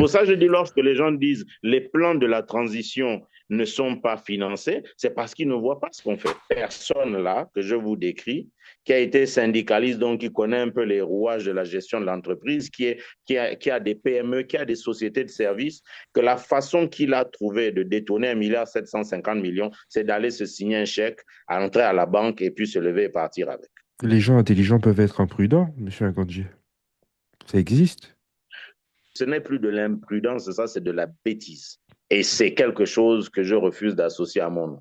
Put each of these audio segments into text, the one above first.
Pour ça, je dis, lorsque les gens disent les plans de la transition ne sont pas financés, c'est parce qu'ils ne voient pas ce qu'on fait. Personne là, que je vous décris, qui a été syndicaliste, donc qui connaît un peu les rouages de la gestion de l'entreprise, qui a des PME, qui a des sociétés de services, que la façon qu'il a trouvé de détourner 1,750 milliard, c'est d'aller se signer un chèque, entrer à la banque et puis se lever et partir avec. Les gens intelligents peuvent être imprudents, monsieur Akanji. Ça existe. Ce n'est plus de l'imprudence, ça, c'est de la bêtise. Et c'est quelque chose que je refuse d'associer à mon nom.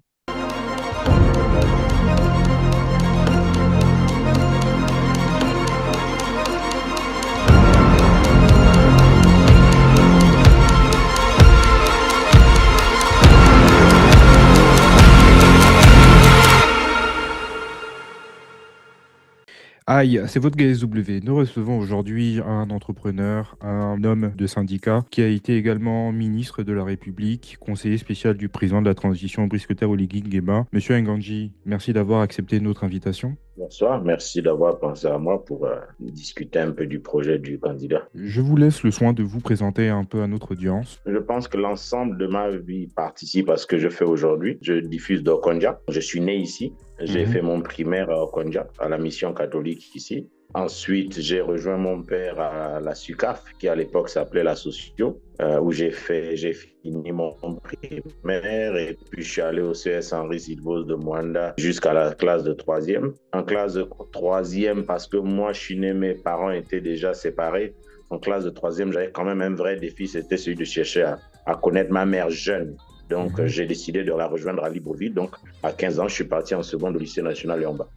Aïe, c'est votre GSW. Nous recevons aujourd'hui un entrepreneur, un homme de syndicat qui a été également ministre de la République, conseiller spécial du président de la transition Brice Oligui Nguema. Monsieur Nganji, merci d'avoir accepté notre invitation. Bonsoir, merci d'avoir pensé à moi pour discuter un peu du projet du candidat. Je vous laisse le soin de vous présenter un peu à notre audience. Je pense que l'ensemble de ma vie participe à ce que je fais aujourd'hui. Je diffuse d'Okonja. Je suis né ici. J'ai fait mon primaire à Okonja, à la mission catholique ici. Ensuite, j'ai rejoint mon père à la SUCAF, qui à l'époque s'appelait la Socio, où j'ai fini mon primaire et puis je suis allé au CS Henri Silvos de Mwanda jusqu'à la classe de troisième. En classe de troisième, parce que moi je suis né, mes parents étaient déjà séparés. En classe de troisième, j'avais quand même un vrai défi, c'était celui de chercher à connaître ma mère jeune. Donc, j'ai décidé de la rejoindre à Libreville. Donc, à 15 ans, je suis parti en seconde au lycée national Yamba.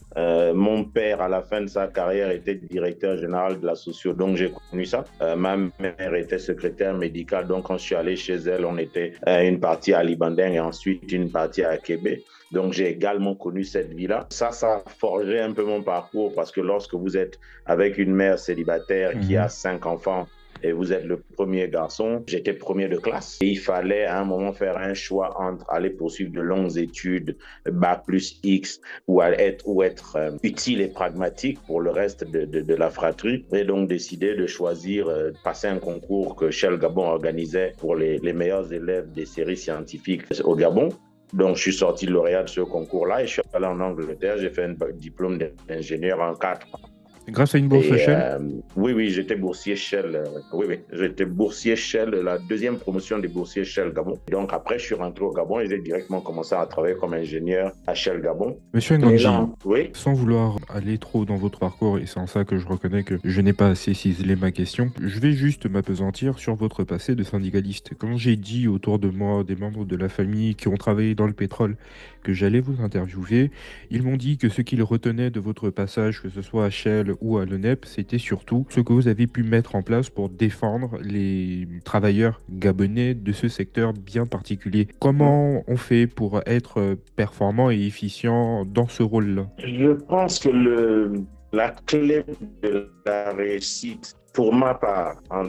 Mon père, à la fin de sa carrière, était directeur général de la socio, donc j'ai connu ça. Ma mère était secrétaire médicale, donc quand je suis allé chez elle, on était une partie à Libandeng et ensuite une partie à Québec. Donc, j'ai également connu cette vie-là. Ça a forgé un peu mon parcours parce que lorsque vous êtes avec une mère célibataire qui a 5 enfants, et vous êtes le premier garçon. J'étais premier de classe. Et il fallait à un moment faire un choix entre aller poursuivre de longues études, Bac plus X, ou être utile et pragmatique pour le reste de la fratrie. Et donc décider de choisir, passer un concours que Shell Gabon organisait pour les meilleurs élèves des séries scientifiques au Gabon. Donc, je suis sorti lauréat de ce concours-là et je suis allé en Angleterre. J'ai fait un diplôme d'ingénieur en 4 ans. Grâce à une bourse Shell. Oui, j'étais boursier Shell. Oui, j'étais boursier Shell, la deuxième promotion des boursiers Shell Gabon. Donc après, je suis rentré au Gabon et j'ai directement commencé à travailler comme ingénieur à Shell Gabon. Monsieur Nganji, oui? Sans vouloir aller trop dans votre parcours, et c'est en ça que je reconnais que je n'ai pas assez ciselé ma question, je vais juste m'appesantir sur votre passé de syndicaliste. Quand j'ai dit autour de moi des membres de la famille qui ont travaillé dans le pétrole que j'allais vous interviewer, ils m'ont dit que ce qu'ils retenaient de votre passage, que ce soit à Shell ou à l'ONEP, c'était surtout ce que vous avez pu mettre en place pour défendre les travailleurs gabonais de ce secteur bien particulier. Comment on fait pour être performant et efficient dans ce rôle-là? Je pense que la clé de la réussite, pour ma part, à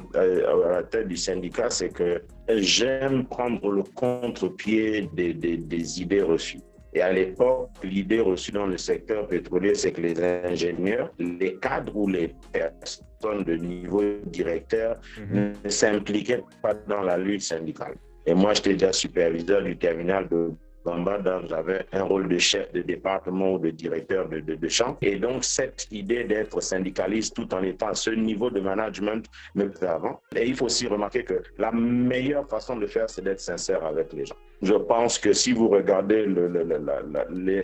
la tête du syndicat, c'est que j'aime prendre le contre-pied des idées reçues. Et à l'époque, l'idée reçue dans le secteur pétrolier, c'est que les ingénieurs, les cadres ou les personnes de niveau directeur ne s'impliquaient pas dans la lutte syndicale. Et moi, j'étais déjà superviseur du terminal de Bamba, donc j'avais un rôle de chef de département ou de directeur de champ. Et donc, cette idée d'être syndicaliste tout en étant à ce niveau de management me plaît avant. Et il faut aussi remarquer que la meilleure façon de faire, c'est d'être sincère avec les gens. Je pense que si vous regardez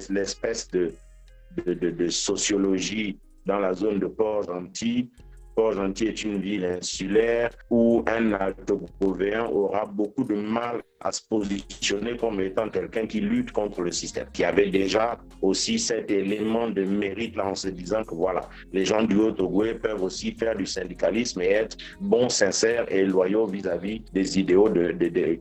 l'espèce de sociologie dans la zone de Port-Gentil, Port-Gentil est une ville insulaire où un alto-gouverneur aura beaucoup de mal à se positionner comme étant quelqu'un qui lutte contre le système, qui avait déjà aussi cet élément de mérite là en se disant que voilà, les gens du Haut-Togo peuvent aussi faire du syndicalisme et être bons, sincères et loyaux vis-à-vis des idéaux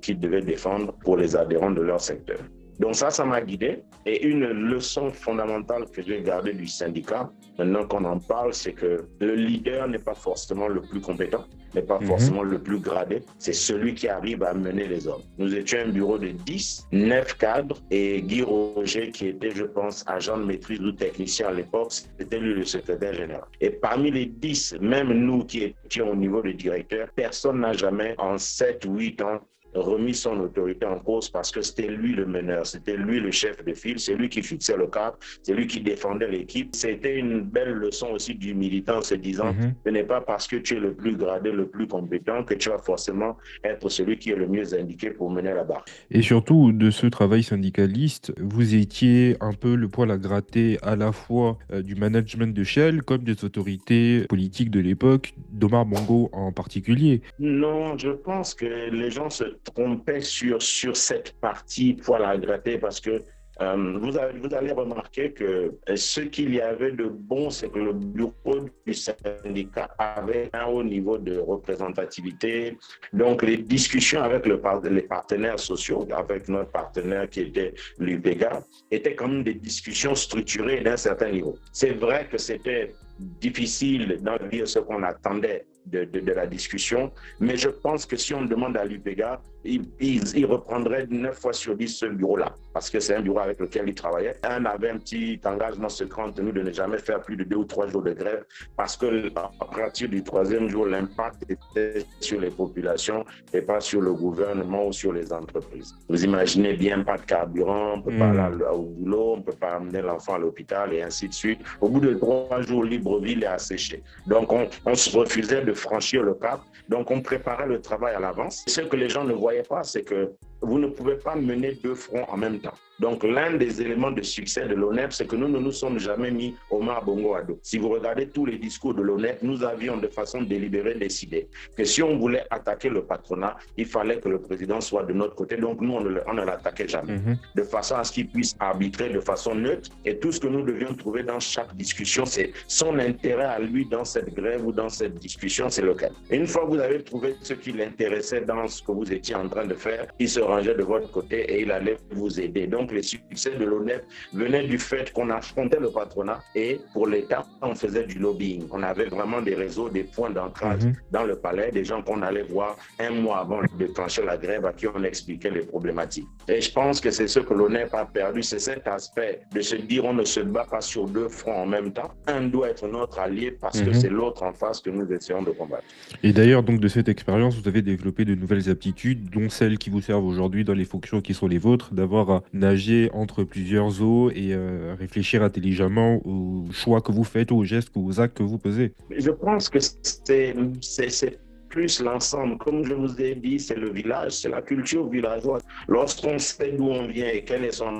qu'ils devaient défendre pour les adhérents de leur secteur. Donc ça m'a guidé. Et une leçon fondamentale que j'ai gardée du syndicat, maintenant qu'on en parle, c'est que le leader n'est pas forcément le plus compétent, n'est pas forcément le plus gradé. C'est celui qui arrive à mener les hommes. Nous étions un bureau de 10, 9 cadres, et Guy Roger, qui était, je pense, agent de maîtrise ou technicien à l'époque, c'était lui le secrétaire général. Et parmi les 10, même nous qui étions au niveau de directeur, personne n'a jamais, en 7 ou 8 ans, remis son autorité en cause parce que c'était lui le meneur, c'était lui le chef de file, c'est lui qui fixait le cap, c'est lui qui défendait l'équipe. C'était une belle leçon aussi du militant en se disant ce n'est pas parce que tu es le plus gradé, le plus compétent que tu vas forcément être celui qui est le mieux indiqué pour mener la barre. Et surtout, de ce travail syndicaliste, vous étiez un peu le poil à gratter à la fois du management de Shell comme des autorités politiques de l'époque, d'Omar Bongo en particulier. Non, je pense que les gens se trompaient sur cette partie poil à gratter parce que vous allez remarquer que ce qu'il y avait de bon, c'est que le bureau du syndicat avait un haut niveau de représentativité. Donc, les discussions avec les partenaires sociaux, avec notre partenaire qui était l'UPEGA, étaient quand même des discussions structurées d'un certain niveau. C'est vrai que c'était difficile d'en dire ce qu'on attendait de la discussion, mais je pense que si on demande à l'UPEGA, il reprendrait 9 fois sur 10 ce bureau-là, parce que c'est un bureau avec lequel il travaillait. Un avait un petit engagement secret entre nous de ne jamais faire plus de 2 ou 3 jours de grève, parce que à partir du 3e jour, l'impact était sur les populations et pas sur le gouvernement ou sur les entreprises. Vous imaginez bien, pas de carburant, on ne peut pas aller au boulot, on ne peut pas amener l'enfant à l'hôpital et ainsi de suite. Au bout de 3 jours, Libreville est asséché. Donc, on se refusait de franchir le cap. Donc, on préparait le travail à l'avance. Ce que les gens ne voyaient pas, c'est que vous ne pouvez pas mener 2 fronts en même temps. Donc, l'un des éléments de succès de l'ONEP, c'est que nous ne nous sommes jamais mis Omar Bongo à dos. Si vous regardez tous les discours de l'ONEP, nous avions de façon délibérée décidé que si on voulait attaquer le patronat, il fallait que le président soit de notre côté. Donc, nous, on ne l'attaquait jamais. De façon à ce qu'il puisse arbitrer de façon neutre. Et tout ce que nous devions trouver dans chaque discussion, c'est son intérêt à lui dans cette grève ou dans cette discussion, c'est lequel. Et une fois que vous avez trouvé ce qui l'intéressait dans ce que vous étiez en train de faire, il se rangeait de votre côté et il allait vous aider. Donc, les succès de l'ONEP venaient du fait qu'on affrontait le patronat et pour l'État, on faisait du lobbying. On avait vraiment des réseaux, des points d'ancrage dans le palais, des gens qu'on allait voir un mois avant de trancher la grève à qui on expliquait les problématiques. Et je pense que c'est ce que l'ONEP a perdu, c'est cet aspect de se dire on ne se bat pas sur 2 fronts en même temps. Un doit être notre allié parce que c'est l'autre en face que nous essayons de combattre. Et d'ailleurs, donc de cette expérience, vous avez développé de nouvelles aptitudes, dont celles qui vous servent aujourd'hui dans les fonctions qui sont les vôtres, d'avoir à nager entre plusieurs eaux et réfléchir intelligemment aux choix que vous faites, aux gestes, aux actes que vous posez. Je pense que c'est plus l'ensemble. Comme je vous ai dit, c'est le village, c'est la culture villageoise. Lorsqu'on sait d'où on vient et quel est son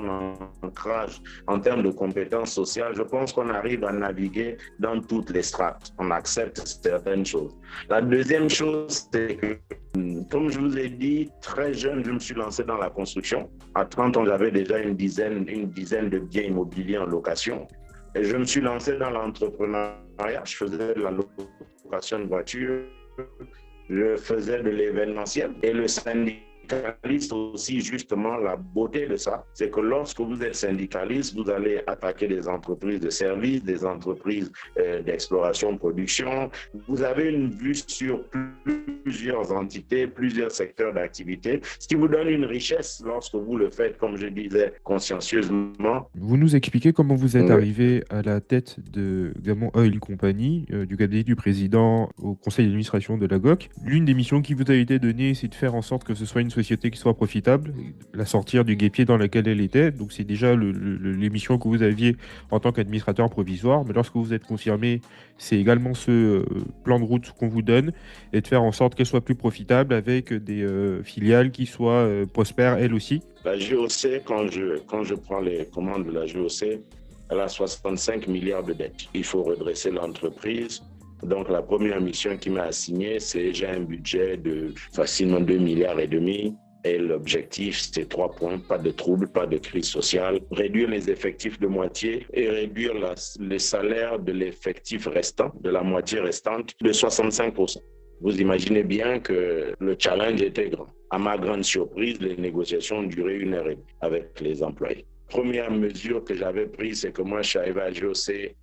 ancrage en termes de compétences sociales, je pense qu'on arrive à naviguer dans toutes les strates. On accepte certaines choses. La deuxième chose, c'est que, comme je vous ai dit, très jeune, je me suis lancé dans la construction. À 30 ans, j'avais déjà une dizaine de biens immobiliers en location. Et je me suis lancé dans l'entrepreneuriat. Je faisais de la location de voitures. Je faisais de l'événementiel et le syndicaliste aussi, justement, la beauté de ça, c'est que lorsque vous êtes syndicaliste, vous allez attaquer des entreprises de services, des entreprises d'exploration, production. Vous avez une vue sur plusieurs entités, plusieurs secteurs d'activité, ce qui vous donne une richesse lorsque vous le faites, comme je disais, consciencieusement. Vous nous expliquez comment vous êtes arrivé à la tête de Gamon Oil Company, du cabinet du président au conseil d'administration de la GOC. L'une des missions qui vous a été donnée, c'est de faire en sorte que ce soit une société qui soit profitable, la sortir du guêpier dans lequel elle était. Donc c'est déjà les missions que vous aviez en tant qu'administrateur provisoire. Mais lorsque vous êtes confirmé, c'est également ce plan de route qu'on vous donne et de faire en sorte qu'elle soit plus profitable avec des filiales qui soient prospères elles aussi. La GOC, quand je prends les commandes de la GOC, elle a 65 milliards de dettes. Il faut redresser l'entreprise. Donc, la première mission qui m'a assignée, c'est j'ai un budget de facilement 2,5 milliards. Et l'objectif, c'est 3 points, pas de troubles, pas de crise sociale, réduire les effectifs de moitié et réduire les salaires de l'effectif restant, de la moitié restante, de 65%. Vous imaginez bien que le challenge était grand. À ma grande surprise, les négociations ont duré 1 heure et demie avec les employés. Première mesure que j'avais prise, c'est que moi, je suis arrivé à GOC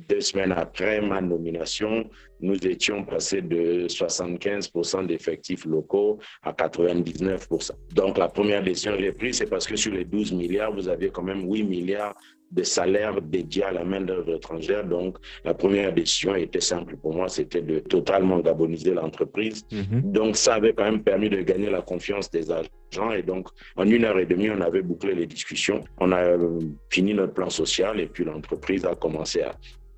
2 semaines après ma nomination. Nous étions passés de 75% d'effectifs locaux à 99%. Donc, la première décision que j'ai prise, c'est parce que sur les 12 milliards, vous aviez quand même 8 milliards de salaires dédiés à la main-d'œuvre étrangère. Donc, la première décision était simple pour moi, c'était de totalement gaboniser l'entreprise. Donc, ça avait quand même permis de gagner la confiance des agents. Et donc, en 1 heure et demie, on avait bouclé les discussions. On a fini notre plan social et puis l'entreprise a commencé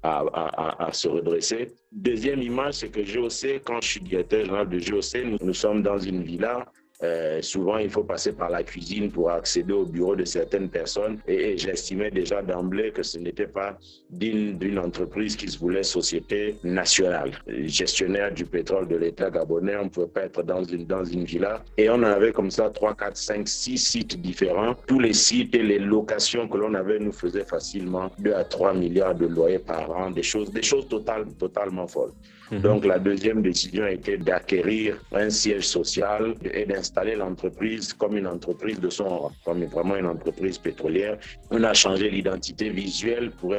à se redresser. Deuxième image, c'est que GOC, quand je suis directeur général de GOC, nous sommes dans une villa. Souvent, il faut passer par la cuisine pour accéder au bureau de certaines personnes et j'estimais déjà d'emblée que ce n'était pas d'une entreprise qui se voulait société nationale. Gestionnaire du pétrole de l'État gabonais, on ne pouvait pas être dans une villa et on en avait comme ça 3, 4, 5, 6 sites différents. Tous les sites et les locations que l'on avait nous faisaient facilement 2 à 3 milliards de loyers par an, des choses totalement folles. Donc, la deuxième décision était d'acquérir un siège social et d'installer l'entreprise comme une entreprise de son rang, comme vraiment une entreprise pétrolière. On a changé l'identité visuelle pour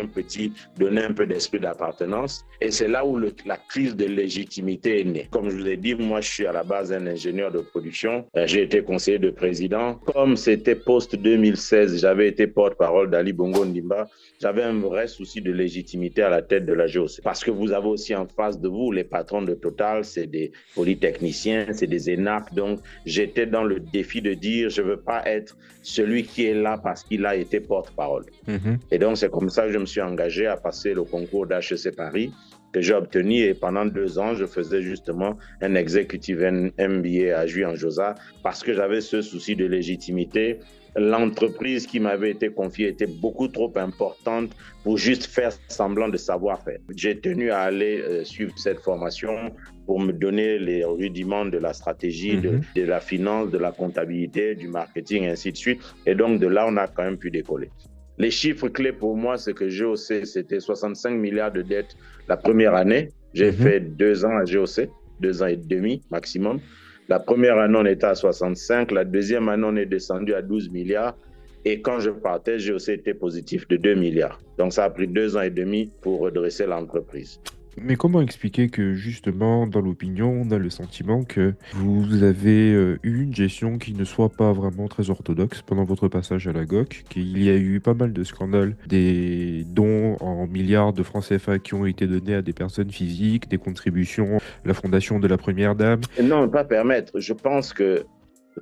donner un peu d'esprit d'appartenance. Et c'est là où la crise de légitimité est née. Comme je vous ai dit, moi, je suis à la base un ingénieur de production. J'ai été conseiller de président. Comme c'était post-2016, j'avais été porte-parole d'Ali Bongo Ndimba. J'avais un vrai souci de légitimité à la tête de la GOC. Parce que vous avez aussi en face de vous les patrons de Total, c'est des polytechniciens, c'est des ENAP. Donc, j'étais dans le défi de dire, je ne veux pas être celui qui est là parce qu'il a été porte-parole. Et donc, c'est comme ça que je me suis engagé à passer le concours d'HEC Paris que j'ai obtenu et pendant 2 ans, je faisais justement un executive MBA à Juan-Josa parce que j'avais ce souci de légitimité. L'entreprise qui m'avait été confiée était beaucoup trop importante pour juste faire semblant de savoir faire. J'ai tenu à aller suivre cette formation pour me donner les rudiments de la stratégie, de la finance, de la comptabilité, du marketing, ainsi de suite. Et donc, de là, on a quand même pu décoller. Les chiffres clés pour moi, c'est que GOC, c'était 65 milliards de dettes la première année. J'ai fait 2 ans à GOC, 2 ans et demi maximum. La première année, on était à 65. La deuxième année, on est descendu à 12 milliards. Et quand je partais, GOC était positif de 2 milliards. Donc, ça a pris 2 ans et demi pour redresser l'entreprise. Mais comment expliquer que justement, dans l'opinion, on a le sentiment que vous avez eu une gestion qui ne soit pas vraiment très orthodoxe pendant votre passage à la GOC, qu'il y a eu pas mal de scandales, des dons en milliards de francs CFA qui ont été donnés à des personnes physiques, des contributions à la fondation de la Première Dame? Non, pas permettre. Je pense que,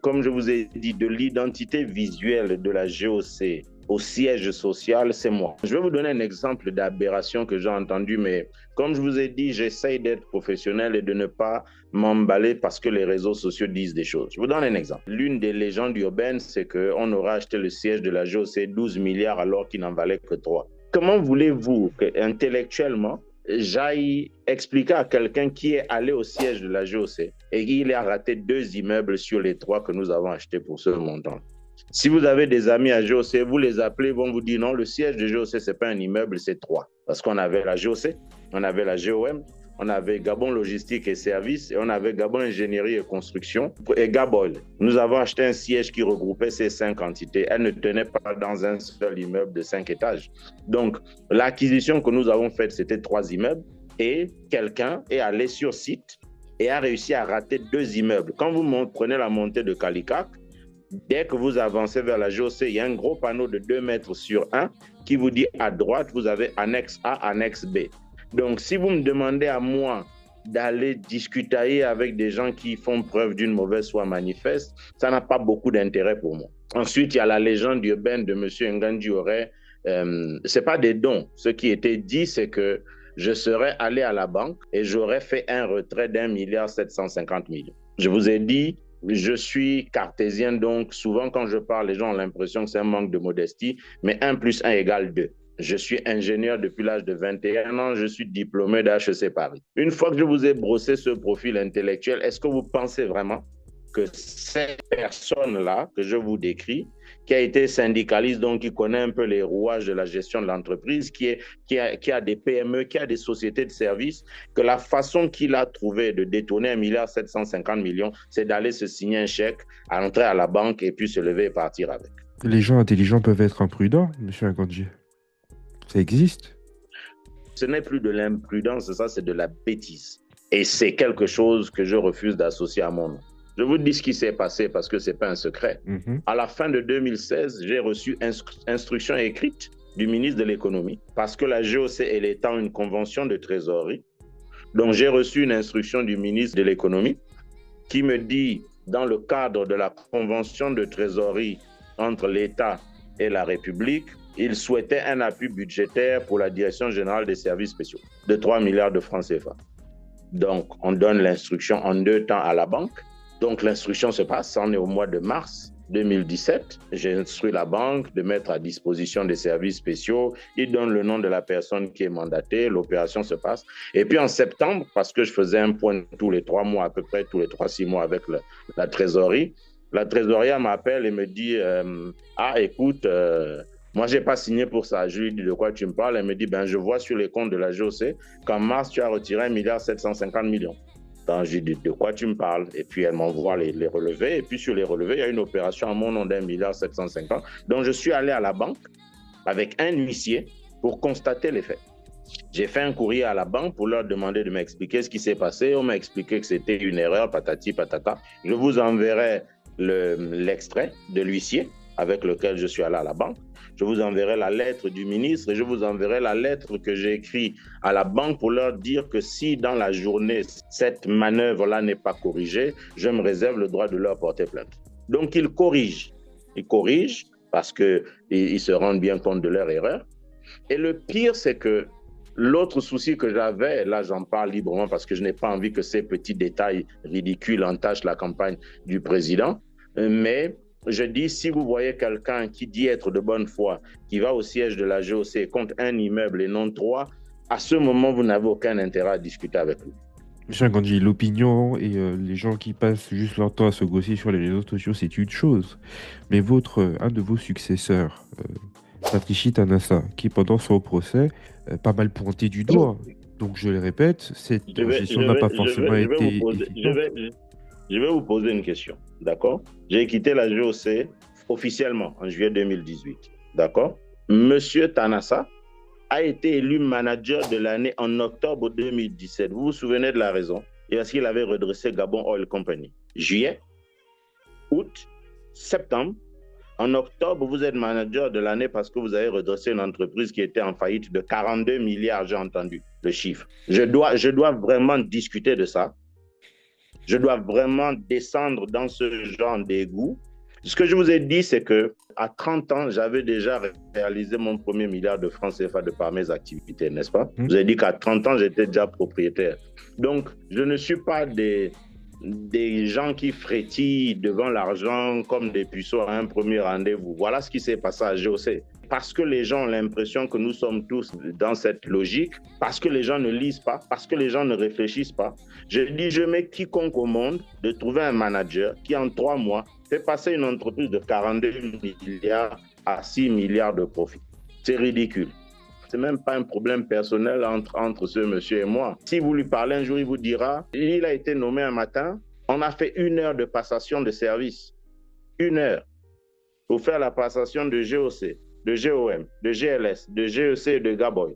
comme je vous ai dit, de l'identité visuelle de la GOC au siège social, c'est moi. Je vais vous donner un exemple d'aberration que j'ai entendu, mais comme je vous ai dit, j'essaye d'être professionnel et de ne pas m'emballer parce que les réseaux sociaux disent des choses. Je vous donne un exemple. L'une des légendes urbaines, c'est qu'on aurait acheté le siège de la GOC 12 milliards alors qu'il n'en valait que 3. Comment voulez-vous qu'intellectuellement, j'aille expliquer à quelqu'un qui est allé au siège de la GOC et qu'il a raté 2 immeubles sur les 3 que nous avons achetés pour ce montant? Si vous avez des amis à GOC, vous les appelez, ils vont vous dire non, le siège de GOC, ce n'est pas un immeuble, c'est 3. Parce qu'on avait la GOC, on avait la GOM, on avait Gabon Logistique et Services et on avait Gabon Ingénierie et Construction et Gaboil. Nous avons acheté un siège qui regroupait ces 5 entités. Elle ne tenait pas dans un seul immeuble de 5 étages. Donc, l'acquisition que nous avons faite, c'était 3 immeubles et quelqu'un est allé sur site et a réussi à rater 2 immeubles. Quand vous prenez la montée de Calicac, dès que vous avancez vers la GOC, il y a un gros panneau de 2 mètres sur 1 qui vous dit à droite, vous avez annexe A, annexe B. Donc, si vous me demandez à moi d'aller discuter avec des gens qui font preuve d'une mauvaise foi manifeste, ça n'a pas beaucoup d'intérêt pour moi. Ensuite, il y a la légende urbaine de M. Ngandi Auré. Ce n'est pas des dons. Ce qui était dit, c'est que je serais allé à la banque et j'aurais fait un retrait d'1,750 milliard. Je vous ai dit, je suis cartésien, donc souvent quand je parle, les gens ont l'impression que c'est un manque de modestie, mais 1 + 1 = 2. Je suis ingénieur depuis l'âge de 21 ans, je suis diplômé d'HEC Paris. Une fois que je vous ai brossé ce profil intellectuel, est-ce que vous pensez vraiment que cette personne-là que je vous décris, qui a été syndicaliste, donc qui connaît un peu les rouages de la gestion de l'entreprise, qui a des PME, qui a des sociétés de services, que la façon qu'il a trouvé de détourner 1,750 milliard, c'est d'aller se signer un chèque, entrer à la banque et puis se lever et partir avec. Les gens intelligents peuvent être imprudents, monsieur Akanji. Ça existe. Ce n'est plus de l'imprudence, ça, c'est de la bêtise. Et c'est quelque chose que je refuse d'associer à mon nom. Je vous dis ce qui s'est passé parce que ce n'est pas un secret. À la fin de 2016, j'ai reçu instruction écrite du ministre de l'économie parce que la GOC est étant une convention de trésorerie. Donc, j'ai reçu une instruction du ministre de l'économie qui me dit, dans le cadre de la convention de trésorerie entre l'État et la République, il souhaitait un appui budgétaire pour la Direction générale des services spéciaux de 3 milliards de francs CFA. Donc, on donne l'instruction en 2 temps à la banque. Donc, l'instruction se passe, on est au mois de mars 2017. J'ai instruit la banque de mettre à disposition des services spéciaux. Il donne le nom de la personne qui est mandatée. L'opération se passe. Et puis, en septembre, parce que je faisais un point tous les 3 mois, à peu près tous les 3-6 mois avec la trésorerie, la trésorière m'appelle et me dit « Ah, écoute, moi, je n'ai pas signé pour ça. » Je lui dis « De quoi tu me parles ?» Elle me dit « Je vois sur les comptes de la GOC qu'en mars, tu as retiré 1,750 milliard. » Donc, je lui dis « De quoi tu me parles ?» Et puis, elle m'envoie les relevés. Et puis, sur les relevés, il y a une opération à mon nom d'1,750 milliard. Donc, je suis allé à la banque avec un huissier pour constater les faits. J'ai fait un courrier à la banque pour leur demander de m'expliquer ce qui s'est passé. On m'a expliqué que c'était une erreur, patati patata. Je vous enverrai l'extrait de l'huissier avec lequel je suis allé à la banque. Je vous enverrai la lettre du ministre et je vous enverrai la lettre que j'ai écrite à la banque pour leur dire que si dans la journée, cette manœuvre-là n'est pas corrigée, je me réserve le droit de leur porter plainte. Donc, ils corrigent. Ils corrigent parce qu'ils se rendent bien compte de leur erreur. Et le pire, c'est que l'autre souci que j'avais, là j'en parle librement parce que je n'ai pas envie que ces petits détails ridicules entachent la campagne du président, mais je dis, si vous voyez quelqu'un qui dit être de bonne foi, qui va au siège de la GOC contre un immeuble et non 3, à ce moment, vous n'avez aucun intérêt à discuter avec lui. Monsieur Akanji, l'opinion et les gens qui passent juste leur temps à se gosser sur les réseaux sociaux, c'est une chose. Mais un de vos successeurs, Patrici Tanassa, qui pendant son procès, pas mal pointé du doigt. Donc je le répète, cette gestion n'a pas forcément été efficace. Je vais vous poser une question, d'accord? J'ai quitté la GOC officiellement en juillet 2018, d'accord? Monsieur Tanassa a été élu manager de l'année en octobre 2017. Vous vous souvenez de la raison? Parce qu'il avait redressé Gabon Oil Company. Juillet, août, septembre. En octobre, vous êtes manager de l'année parce que vous avez redressé une entreprise qui était en faillite de 42 milliards, j'ai entendu le chiffre. Je dois vraiment discuter de ça. Je dois vraiment descendre dans ce genre d'égout. Ce que je vous ai dit, c'est qu'à 30 ans, j'avais déjà réalisé mon premier milliard de francs CFA de par mes activités, n'est-ce pas? Je vous ai dit qu'à 30 ans, j'étais déjà propriétaire. Donc, je ne suis pas des gens qui frétillent devant l'argent comme des puceaux à un premier rendez-vous. Voilà ce qui s'est passé à GOC. Parce que les gens ont l'impression que nous sommes tous dans cette logique, parce que les gens ne lisent pas, parce que les gens ne réfléchissent pas. Je dis, je mets quiconque au monde de trouver un manager qui, en 3 mois, fait passer une entreprise de 42 milliards à 6 milliards de profit. C'est ridicule. Ce n'est même pas un problème personnel entre ce monsieur et moi. Si vous lui parlez un jour, il vous dira, il a été nommé un matin, on a fait 1 heure de passation de service. 1 heure pour faire la passation de GOC, de GOM, de GLS, de GEC et de Gaboy.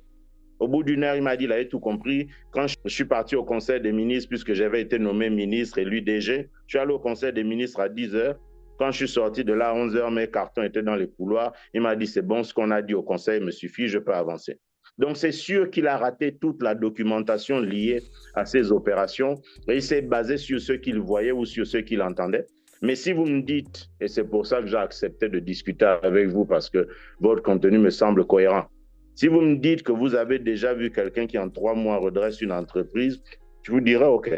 Au bout d'1 heure, il m'a dit, il avait tout compris. Quand je suis parti au Conseil des ministres, puisque j'avais été nommé ministre et lui DG, je suis allé au Conseil des ministres à 10 heures. Quand je suis sorti de là à 11 heures, mes cartons étaient dans les couloirs. Il m'a dit, c'est bon, ce qu'on a dit au Conseil me suffit, je peux avancer. Donc, c'est sûr qu'il a raté toute la documentation liée à ces opérations et il s'est basé sur ce qu'il voyait ou sur ce qu'il entendait. Mais si vous me dites, et c'est pour ça que j'ai accepté de discuter avec vous parce que votre contenu me semble cohérent, si vous me dites que vous avez déjà vu quelqu'un qui en 3 mois redresse une entreprise, je vous dirais, OK,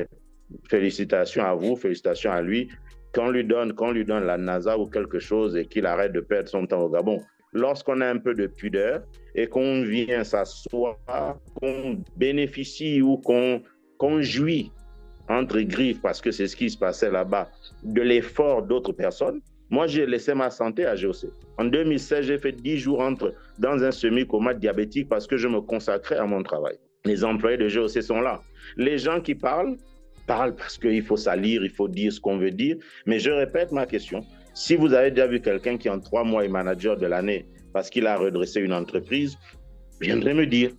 félicitations à vous, félicitations à lui, qu'on lui donne la NASA ou quelque chose et qu'il arrête de perdre son temps au Gabon. Lorsqu'on a un peu de pudeur et qu'on vient s'asseoir, qu'on bénéficie ou qu'on jouit entre griffes, parce que c'est ce qui se passait là-bas, de l'effort d'autres personnes, moi, j'ai laissé ma santé à GOC. En 2016, j'ai fait 10 jours dans un semi-coma diabétique parce que je me consacrais à mon travail. Les employés de GOC sont là. Les gens qui parlent parce qu'il faut salir, il faut dire ce qu'on veut dire. Mais je répète ma question. Si vous avez déjà vu quelqu'un qui en 3 mois est manager de l'année parce qu'il a redressé une entreprise, viendrez me dire.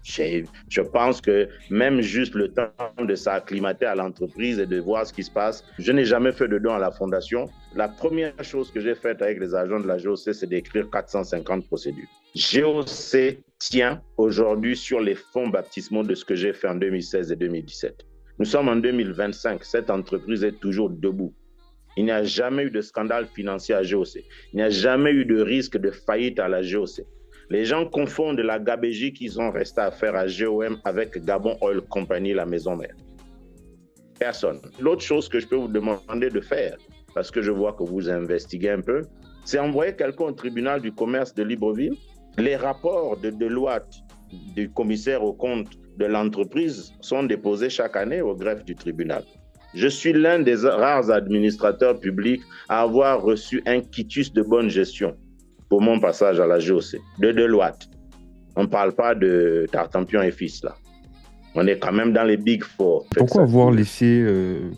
Je pense que même juste le temps de s'acclimater à l'entreprise et de voir ce qui se passe, je n'ai jamais fait de don à la fondation. La première chose que j'ai faite avec les agents de la GOC, c'est d'écrire 450 procédures. GOC tient aujourd'hui sur les fonds baptismaux de ce que j'ai fait en 2016 et 2017. Nous sommes en 2025, cette entreprise est toujours debout. Il n'y a jamais eu de scandale financier à GOC. Il n'y a jamais eu de risque de faillite à la GOC. Les gens confondent la gabégie qu'ils ont resté à faire à GOM avec Gabon Oil Company, la maison mère. Personne. L'autre chose que je peux vous demander de faire, parce que je vois que vous investiguez un peu, c'est envoyer quelqu'un au tribunal du commerce de Libreville. Les rapports de Deloitte, du commissaire aux comptes de l'entreprise, sont déposés chaque année au greffe du tribunal. Je suis l'un des rares administrateurs publics à avoir reçu un quitus de bonne gestion pour mon passage à la GOC, de Deloitte. On ne parle pas de Tartampion et fils, là. On est quand même dans les Big Four. Pourquoi avoir laissé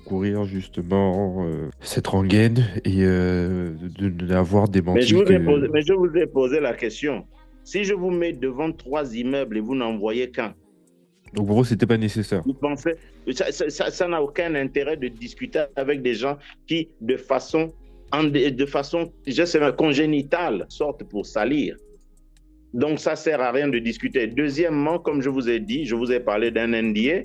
courir justement cette rengaine et de n'avoir démenti mais je vous ai posé la question. Si je vous mets devant 3 immeubles et vous n'en voyez qu'un, donc pour vous, c'était pas nécessaire. Vous pensez, ça n'a aucun intérêt de discuter avec des gens qui, de façon je sais, congénitale, sortent pour salir. Donc, ça ne sert à rien de discuter. Deuxièmement, comme je vous ai dit, je vous ai parlé d'un NDA.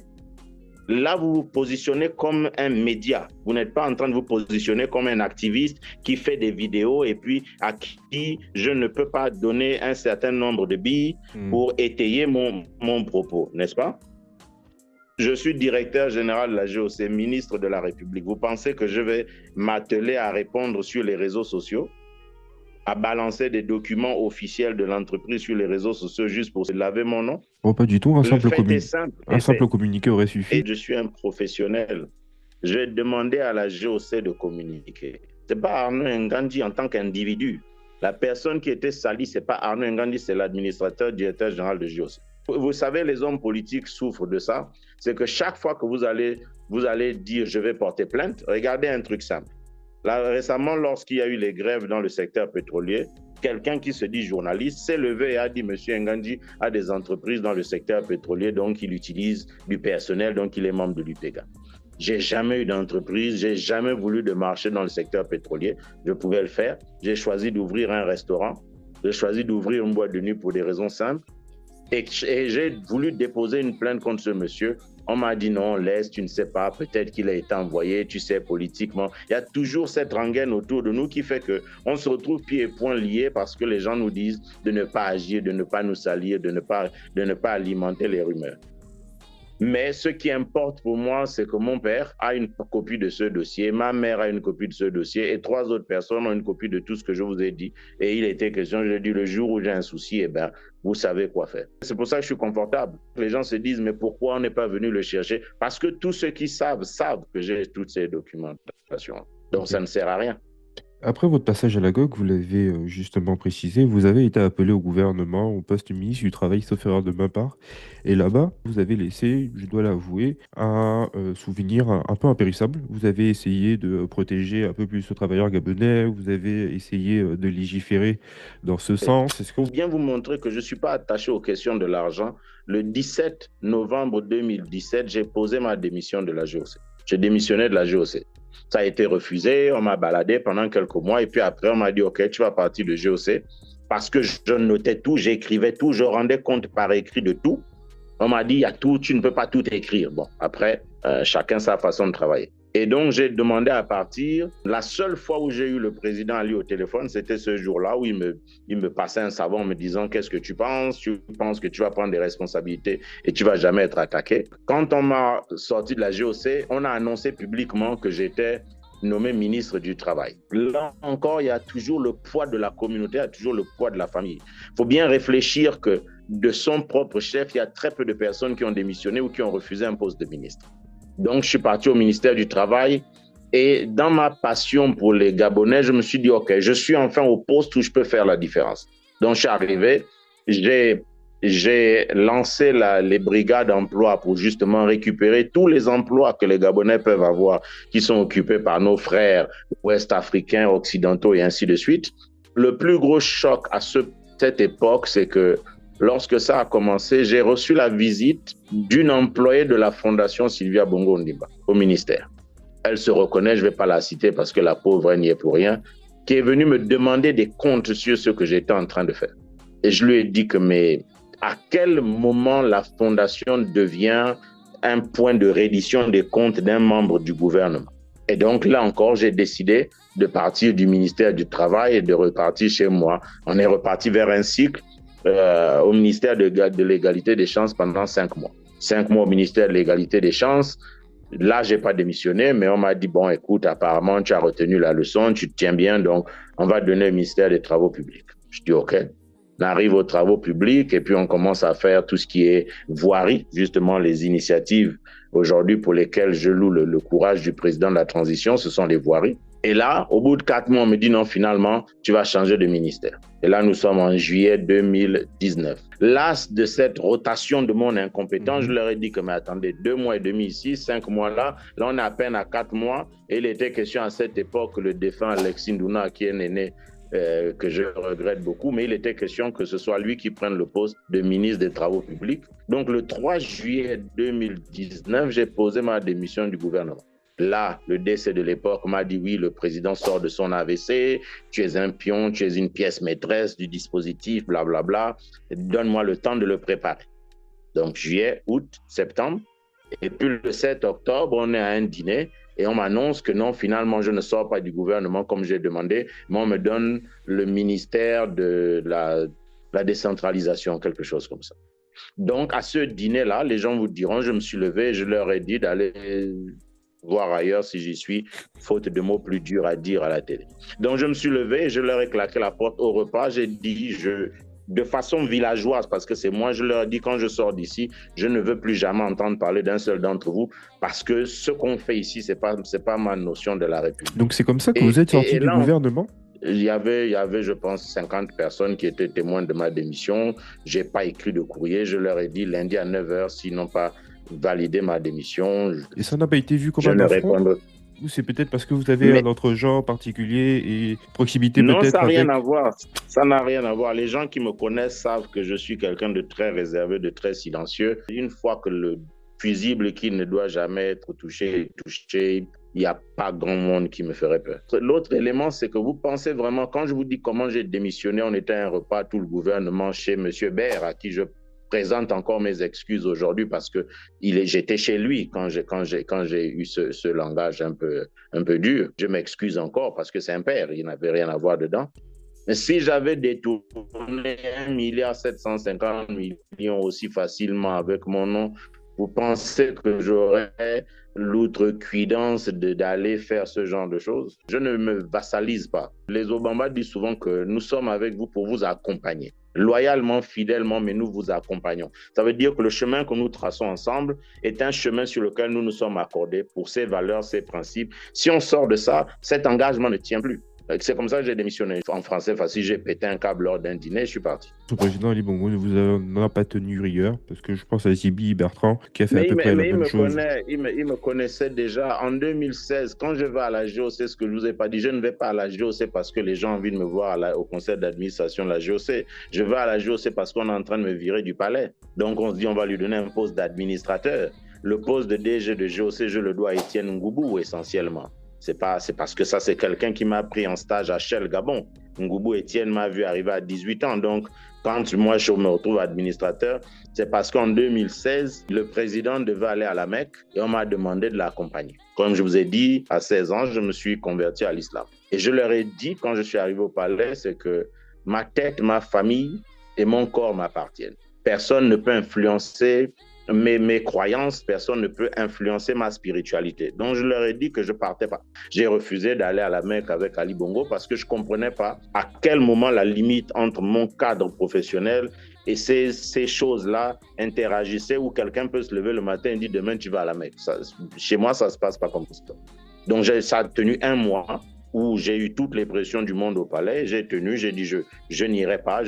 Là, vous vous positionnez comme un média. Vous n'êtes pas en train de vous positionner comme un activiste qui fait des vidéos et puis à qui je ne peux pas donner un certain nombre de billes pour étayer mon propos, n'est-ce pas? Je suis directeur général de la GOC, ministre de la République. Vous pensez que je vais m'atteler à répondre sur les réseaux sociaux, à balancer des documents officiels de l'entreprise sur les réseaux sociaux juste pour se laver mon nom? Oh, pas du tout. Un simple communiqué aurait suffi. Et je suis un professionnel. Je vais demander à la GOC de communiquer. Ce n'est pas Arnaud Ngandi en tant qu'individu. La personne qui était salie, ce n'est pas Arnaud Ngandi, c'est l'administrateur directeur général de GOC. Vous savez, les hommes politiques souffrent de ça. C'est que chaque fois que vous allez dire « je vais porter plainte », regardez un truc simple. Là, récemment, lorsqu'il y a eu les grèves dans le secteur pétrolier, quelqu'un qui se dit journaliste s'est levé et a dit « Monsieur Ngandi a des entreprises dans le secteur pétrolier, donc il utilise du personnel, donc il est membre de l'UPEGA ». J'ai jamais eu d'entreprise, j'ai jamais voulu de marché dans le secteur pétrolier. Je pouvais le faire. J'ai choisi d'ouvrir un restaurant. J'ai choisi d'ouvrir une boîte de nuit pour des raisons simples. Et j'ai voulu déposer une plainte contre ce monsieur. On m'a dit non, laisse, tu ne sais pas, peut-être qu'il a été envoyé, tu sais, politiquement. Il y a toujours cette rengaine autour de nous qui fait qu'on se retrouve pieds et poings liés parce que les gens nous disent de ne pas agir, de ne pas nous salir, de ne pas alimenter les rumeurs. Mais ce qui importe pour moi, c'est que mon père a une copie de ce dossier, ma mère a une copie de ce dossier et 3 autres personnes ont une copie de tout ce que je vous ai dit. Et il était question, je dis, le jour où j'ai un souci, eh ben, vous savez quoi faire. C'est pour ça que je suis confortable. Les gens se disent, mais pourquoi on n'est pas venu le chercher? Parce que tous ceux qui savent que j'ai toutes ces documentations. Donc, ça ne sert à rien. Après votre passage à la GOG, vous l'avez justement précisé, vous avez été appelé au gouvernement au poste ministre du Travail, sauf erreur de ma part. Et là-bas, vous avez laissé, je dois l'avouer, un souvenir un peu impérissable. Vous avez essayé de protéger un peu plus le travailleur gabonais, vous avez essayé de légiférer dans ce sens. Est-ce que vous... bien vous montrer que je ne suis pas attaché aux questions de l'argent. Le 17 novembre 2017, j'ai posé ma démission de la GOC. J'ai démissionné de la GOC. Ça a été refusé, on m'a baladé pendant quelques mois et puis après on m'a dit « Ok, tu vas partir de GOC » parce que je notais tout, j'écrivais tout, je rendais compte par écrit de tout. On m'a dit « Il y a tout, tu ne peux pas tout écrire ». Bon, après, chacun sa façon de travailler. Et donc, j'ai demandé à partir. La seule fois où j'ai eu le président Ali au téléphone, c'était ce jour-là où il me passait un savon en me disant « Qu'est-ce que tu penses? Tu penses que tu vas prendre des responsabilités et tu ne vas jamais être attaqué ?» Quand on m'a sorti de la GOC, on a annoncé publiquement que j'étais nommé ministre du Travail. Là encore, il y a toujours le poids de la communauté, il y a toujours le poids de la famille. Il faut bien réfléchir que de son propre chef, il y a très peu de personnes qui ont démissionné ou qui ont refusé un poste de ministre. Donc, je suis parti au ministère du Travail. Et dans ma passion pour les Gabonais, je me suis dit, OK, je suis enfin au poste où je peux faire la différence. Donc, je suis arrivé, j'ai lancé les brigades d'emploi pour justement récupérer tous les emplois que les Gabonais peuvent avoir, qui sont occupés par nos frères ouest-africains, occidentaux et ainsi de suite. Le plus gros choc à cette époque, c'est que lorsque ça a commencé, j'ai reçu la visite d'une employée de la Fondation Sylvia Bongo Ondimba au ministère. Elle se reconnaît, je ne vais pas la citer parce que la pauvre, elle n'y est pour rien, qui est venue me demander des comptes sur ce que j'étais en train de faire. Et je lui ai dit que, mais à quel moment la Fondation devient un point de reddition des comptes d'un membre du gouvernement? Et donc là encore, j'ai décidé de partir du ministère du Travail et de repartir chez moi. On est reparti vers un cycle au ministère de l'égalité des chances pendant 5 mois. 5 mois au ministère de l'égalité des chances. Là, je n'ai pas démissionné, mais on m'a dit, bon, écoute, apparemment, tu as retenu la leçon, tu te tiens bien, donc on va donner au ministère des Travaux publics. Je dis, OK. On arrive aux travaux publics et puis on commence à faire tout ce qui est voirie, justement les initiatives aujourd'hui pour lesquelles je loue le courage du président de la transition, ce sont les voiries. Et là, au bout de 4 mois, on me dit non, finalement, tu vas changer de ministère. Et là, nous sommes en juillet 2019. L'as de cette rotation de mon incompétence, je leur ai dit que, mais attendez, 2 mois et demi ici, 5 mois là, là, on est à peine à 4 mois. Et il était question à cette époque, le défunt Alexis Ndouna, qui est né, que je regrette beaucoup, mais il était question que ce soit lui qui prenne le poste de ministre des Travaux publics. Donc, le 3 juillet 2019, j'ai posé ma démission du gouvernement. Là, le décès de l'époque m'a dit, oui, le président sort de son AVC, tu es un pion, tu es une pièce maîtresse du dispositif, blablabla, donne-moi le temps de le préparer. Donc, juillet, août, septembre, et puis le 7 octobre, on est à un dîner, et on m'annonce que non, finalement, je ne sors pas du gouvernement comme j'ai demandé, mais on me donne le ministère de la décentralisation, quelque chose comme ça. Donc, à ce dîner-là, les gens vous diront, je me suis levé et je leur ai dit d'aller voir ailleurs si j'y suis, faute de mots plus durs à dire à la télé. Donc, je me suis levé et je leur ai claqué la porte au repas. J'ai dit, de façon villageoise, parce que c'est moi, je leur ai dit, quand je sors d'ici, je ne veux plus jamais entendre parler d'un seul d'entre vous, parce que ce qu'on fait ici, c'est pas ma notion de la République. Donc, c'est comme ça que vous êtes sorti du gouvernement? Il y avait, je pense, 50 personnes qui étaient témoins de ma démission. Je n'ai pas écrit de courrier. Je leur ai dit lundi à 9h, s'ils n'ont pas validé ma démission. Et ça n'a pas été vu comme un affront? Ou c'est peut-être parce que vous avez un autre genre particulier et proximité peut-être avec... Non, ça n'a rien à voir. Ça n'a rien à voir. Les gens qui me connaissent savent que je suis quelqu'un de très réservé, de très silencieux. Une fois que le fusible qui ne doit jamais être touché est touché, il n'y a pas grand monde qui me ferait peur. L'autre élément, c'est que vous pensez vraiment, quand je vous dis comment j'ai démissionné, on était à un repas, tout le gouvernement, chez M. Baird, à qui je présente encore mes excuses aujourd'hui parce que j'étais chez lui quand j'ai eu ce langage un peu dur. Je m'excuse encore parce que c'est un père, il n'avait rien à voir dedans. Mais si j'avais détourné 1,750 milliard aussi facilement avec mon nom, vous pensez que j'aurais l'outrecuidance d'aller faire ce genre de choses? Je ne me vassalise pas. Les Obama disent souvent que nous sommes avec vous pour vous accompagner. Loyalement, fidèlement, mais nous vous accompagnons. Ça veut dire que le chemin que nous traçons ensemble est un chemin sur lequel nous nous sommes accordés pour ces valeurs, ces principes. Si on sort de ça, cet engagement ne tient plus. C'est comme ça que j'ai démissionné. En français facile, j'ai pété un câble lors d'un dîner, je suis parti. Le président Ali Bongo ne vous a pas tenu rigueur, parce que je pense à Zibi Bertrand, qui a fait à peu près la même chose. Il me connaissait déjà. En 2016, quand je vais à la GOC, ce que je ne vous ai pas dit, je ne vais pas à la GOC parce que les gens ont envie de me voir au conseil d'administration de la GOC. Je vais à la GOC parce qu'on est en train de me virer du palais. Donc on se dit, on va lui donner un poste d'administrateur. Le poste de DG de GOC, je le dois à Étienne Ngoubou essentiellement. C'est parce que ça, c'est quelqu'un qui m'a pris en stage à Shell Gabon. Ngoubou Étienne m'a vu arriver à 18 ans. Donc, quand moi, je me retrouve administrateur, c'est parce qu'en 2016, le président devait aller à la Mecque et on m'a demandé de l'accompagner. Comme je vous ai dit, à 16 ans, je me suis converti à l'islam. Et je leur ai dit, quand je suis arrivé au palais, c'est que ma tête, ma famille et mon corps m'appartiennent. Personne ne peut influencer mes croyances, personne ne peut influencer ma spiritualité. Donc, je leur ai dit que je ne partais pas. J'ai refusé d'aller à la Mecque avec Ali Bongo parce que je ne comprenais pas à quel moment la limite entre mon cadre professionnel Et ces choses-là interagissaient où quelqu'un peut se lever le matin et dire demain tu vas à la Mecque. Chez moi, ça ne se passe pas comme ça. Donc ça a tenu un mois où j'ai eu toutes les pressions du monde au palais. J'ai tenu, j'ai dit je n'irai pas.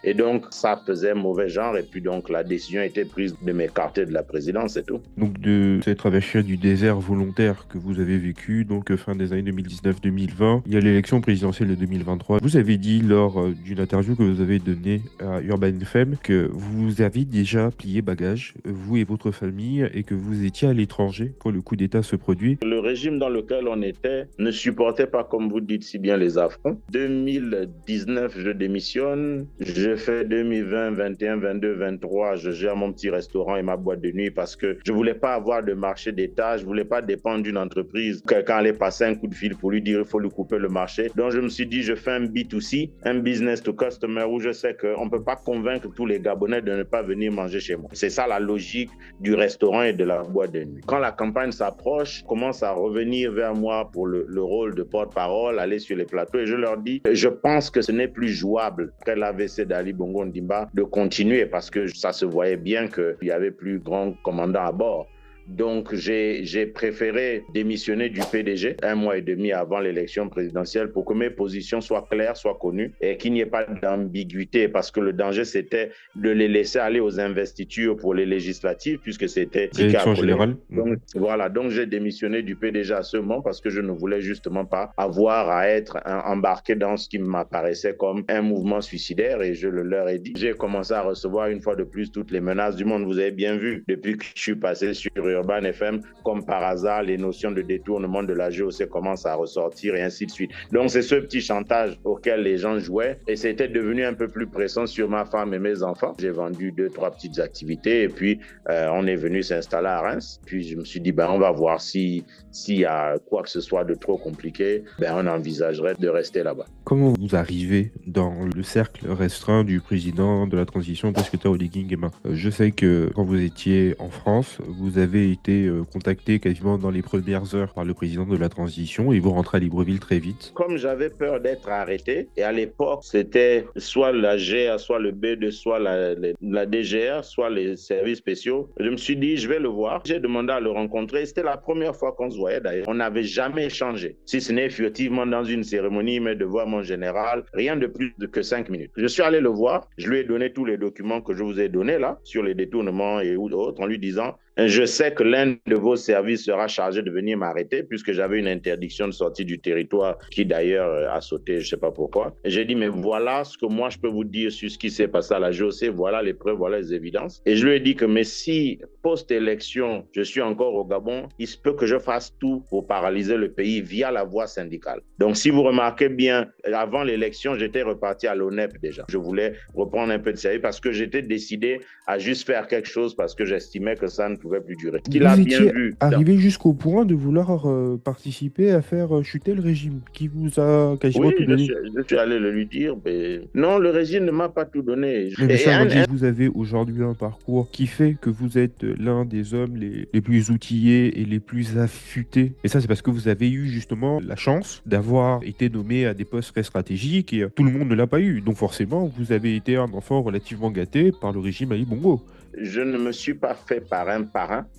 Et donc ça faisait mauvais genre et puis donc la décision a été prise de m'écarter de la présidence et tout. Donc de cette traversée du désert volontaire que vous avez vécu, donc fin des années 2019-2020, il y a l'élection présidentielle de 2023. Vous avez dit lors d'une interview que vous avez donnée à Urban FM que vous avez déjà plié bagage, vous et votre famille, et que vous étiez à l'étranger quand le coup d'État se produit. Le régime dans lequel on était ne supportait pas, comme vous dites si bien, les affronts. 2019, je démissionne. Je fais 2020, 21, 22, 23. Je gère mon petit restaurant et ma boîte de nuit parce que je voulais pas avoir de marché d'État. Je voulais pas dépendre d'une entreprise. Quelqu'un allait passer un coup de fil pour lui dire il faut lui couper le marché. Donc, je me suis dit, je fais un B2C, un business to customer, où je sais qu'on peut pas convaincre tous les Gabonais de ne pas venir manger chez moi. C'est ça la logique du restaurant et de la boîte de nuit. Quand la campagne s'approche, commence à revenir vers moi pour le rôle de porte-parole, aller sur les plateaux et je leur dis, je pense que ce n'est plus jouable après l'AVC d'Ali Bongo Ondimba de continuer parce que ça se voyait bien qu'il y avait plus grand commandant à bord. Donc, j'ai préféré démissionner du PDG un mois et demi avant l'élection présidentielle pour que mes positions soient claires, soient connues et qu'il n'y ait pas d'ambiguïté parce que le danger, c'était de les laisser aller aux investitures pour les législatives puisque c'était Élection générale. Donc, voilà. Donc, j'ai démissionné du PDG à ce moment parce que je ne voulais justement pas avoir à être embarqué dans ce qui m'apparaissait comme un mouvement suicidaire et je le leur ai dit. J'ai commencé à recevoir une fois de plus toutes les menaces du monde. Vous avez bien vu, depuis que je suis passé sur Urban FM, comme par hasard, les notions de détournement de la GOC commencent à ressortir et ainsi de suite. Donc, c'est ce petit chantage auquel les gens jouaient et c'était devenu un peu plus pressant sur ma femme et mes enfants. J'ai vendu 2-3 petites activités et puis on est venu s'installer à Reims. Puis, je me suis dit, on va voir s'il y a quoi que ce soit de trop compliqué, on envisagerait de rester là-bas. Comment vous arrivez dans le cercle restreint du président de la transition, Pascheta Oligui Nguema? Je sais que quand vous étiez en France, vous avez été contacté quasiment dans les premières heures par le président de la transition et vous rentrez à Libreville très vite. Comme j'avais peur d'être arrêté, et à l'époque, c'était soit la GA, soit le B2, soit la DGR, soit les services spéciaux, je me suis dit, je vais le voir. J'ai demandé à le rencontrer. C'était la première fois qu'on se voyait d'ailleurs. On n'avait jamais échangé, si ce n'est furtivement dans une cérémonie, mais de voir mon général, rien de plus que 5 minutes. Je suis allé le voir, je lui ai donné tous les documents que je vous ai donnés là, sur les détournements et autres, en lui disant, je sais que l'un de vos services sera chargé de venir m'arrêter puisque j'avais une interdiction de sortie du territoire qui d'ailleurs a sauté, je ne sais pas pourquoi. Et j'ai dit, mais voilà ce que moi je peux vous dire sur ce qui s'est passé à la GOC, voilà les preuves, voilà les évidences. Et je lui ai dit que mais si post-élection, je suis encore au Gabon, il se peut que je fasse tout pour paralyser le pays via la voie syndicale. Donc si vous remarquez bien, avant l'élection, j'étais reparti à l'ONEP déjà. Je voulais reprendre un peu de sérieux parce que j'étais décidé à juste faire quelque chose parce que j'estimais que ça ne pouvait plus durer. Vous étiez arrivé jusqu'au point de vouloir participer à faire chuter le régime qui vous a quasiment tout donné. Je suis allé le lui dire, mais non, le régime ne m'a pas tout donné. Mais vous avez aujourd'hui un parcours qui fait que vous êtes l'un des hommes les plus outillés et les plus affûtés. Et ça, c'est parce que vous avez eu justement la chance d'avoir été nommé à des postes très stratégiques et tout le monde ne l'a pas eu. Donc forcément, vous avez été un enfant relativement gâté par le régime Ali Bongo. Je ne me suis pas fait parrain.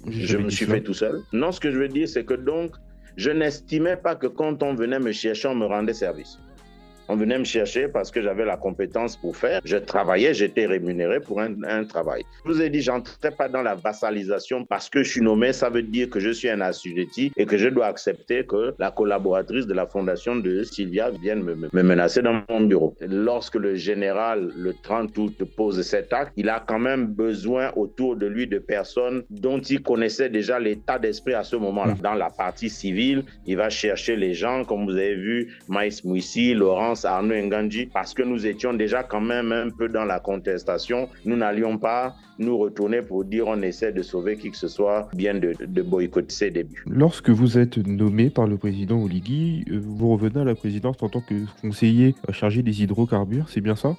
Je me suis fait tout seul. Non, ce que je veux dire, c'est que donc, je n'estimais pas que quand on venait me chercher, on me rendait service. On venait me chercher parce que j'avais la compétence pour faire. Je travaillais, j'étais rémunéré pour un travail. Je vous ai dit, j'entrais pas dans la vassalisation parce que je suis nommé. Ça veut dire que je suis un assujetti et que je dois accepter que la collaboratrice de la fondation de Sylvia vienne me menacer dans mon bureau. Lorsque le général, le 30 août, pose cet acte, il a quand même besoin autour de lui de personnes dont il connaissait déjà l'état d'esprit à ce moment-là. Dans la partie civile, il va chercher les gens, comme vous avez vu, Maïs Mouissi, Laurence, Arnaud Nganji, parce que nous étions déjà quand même un peu dans la contestation. Nous n'allions pas nous retourner pour dire on essaie de sauver qui que ce soit, bien de boycotter ses débuts. Lorsque vous êtes nommé par le président Oligui, vous revenez à la présidence en tant que conseiller chargé des hydrocarbures, c'est bien ça ?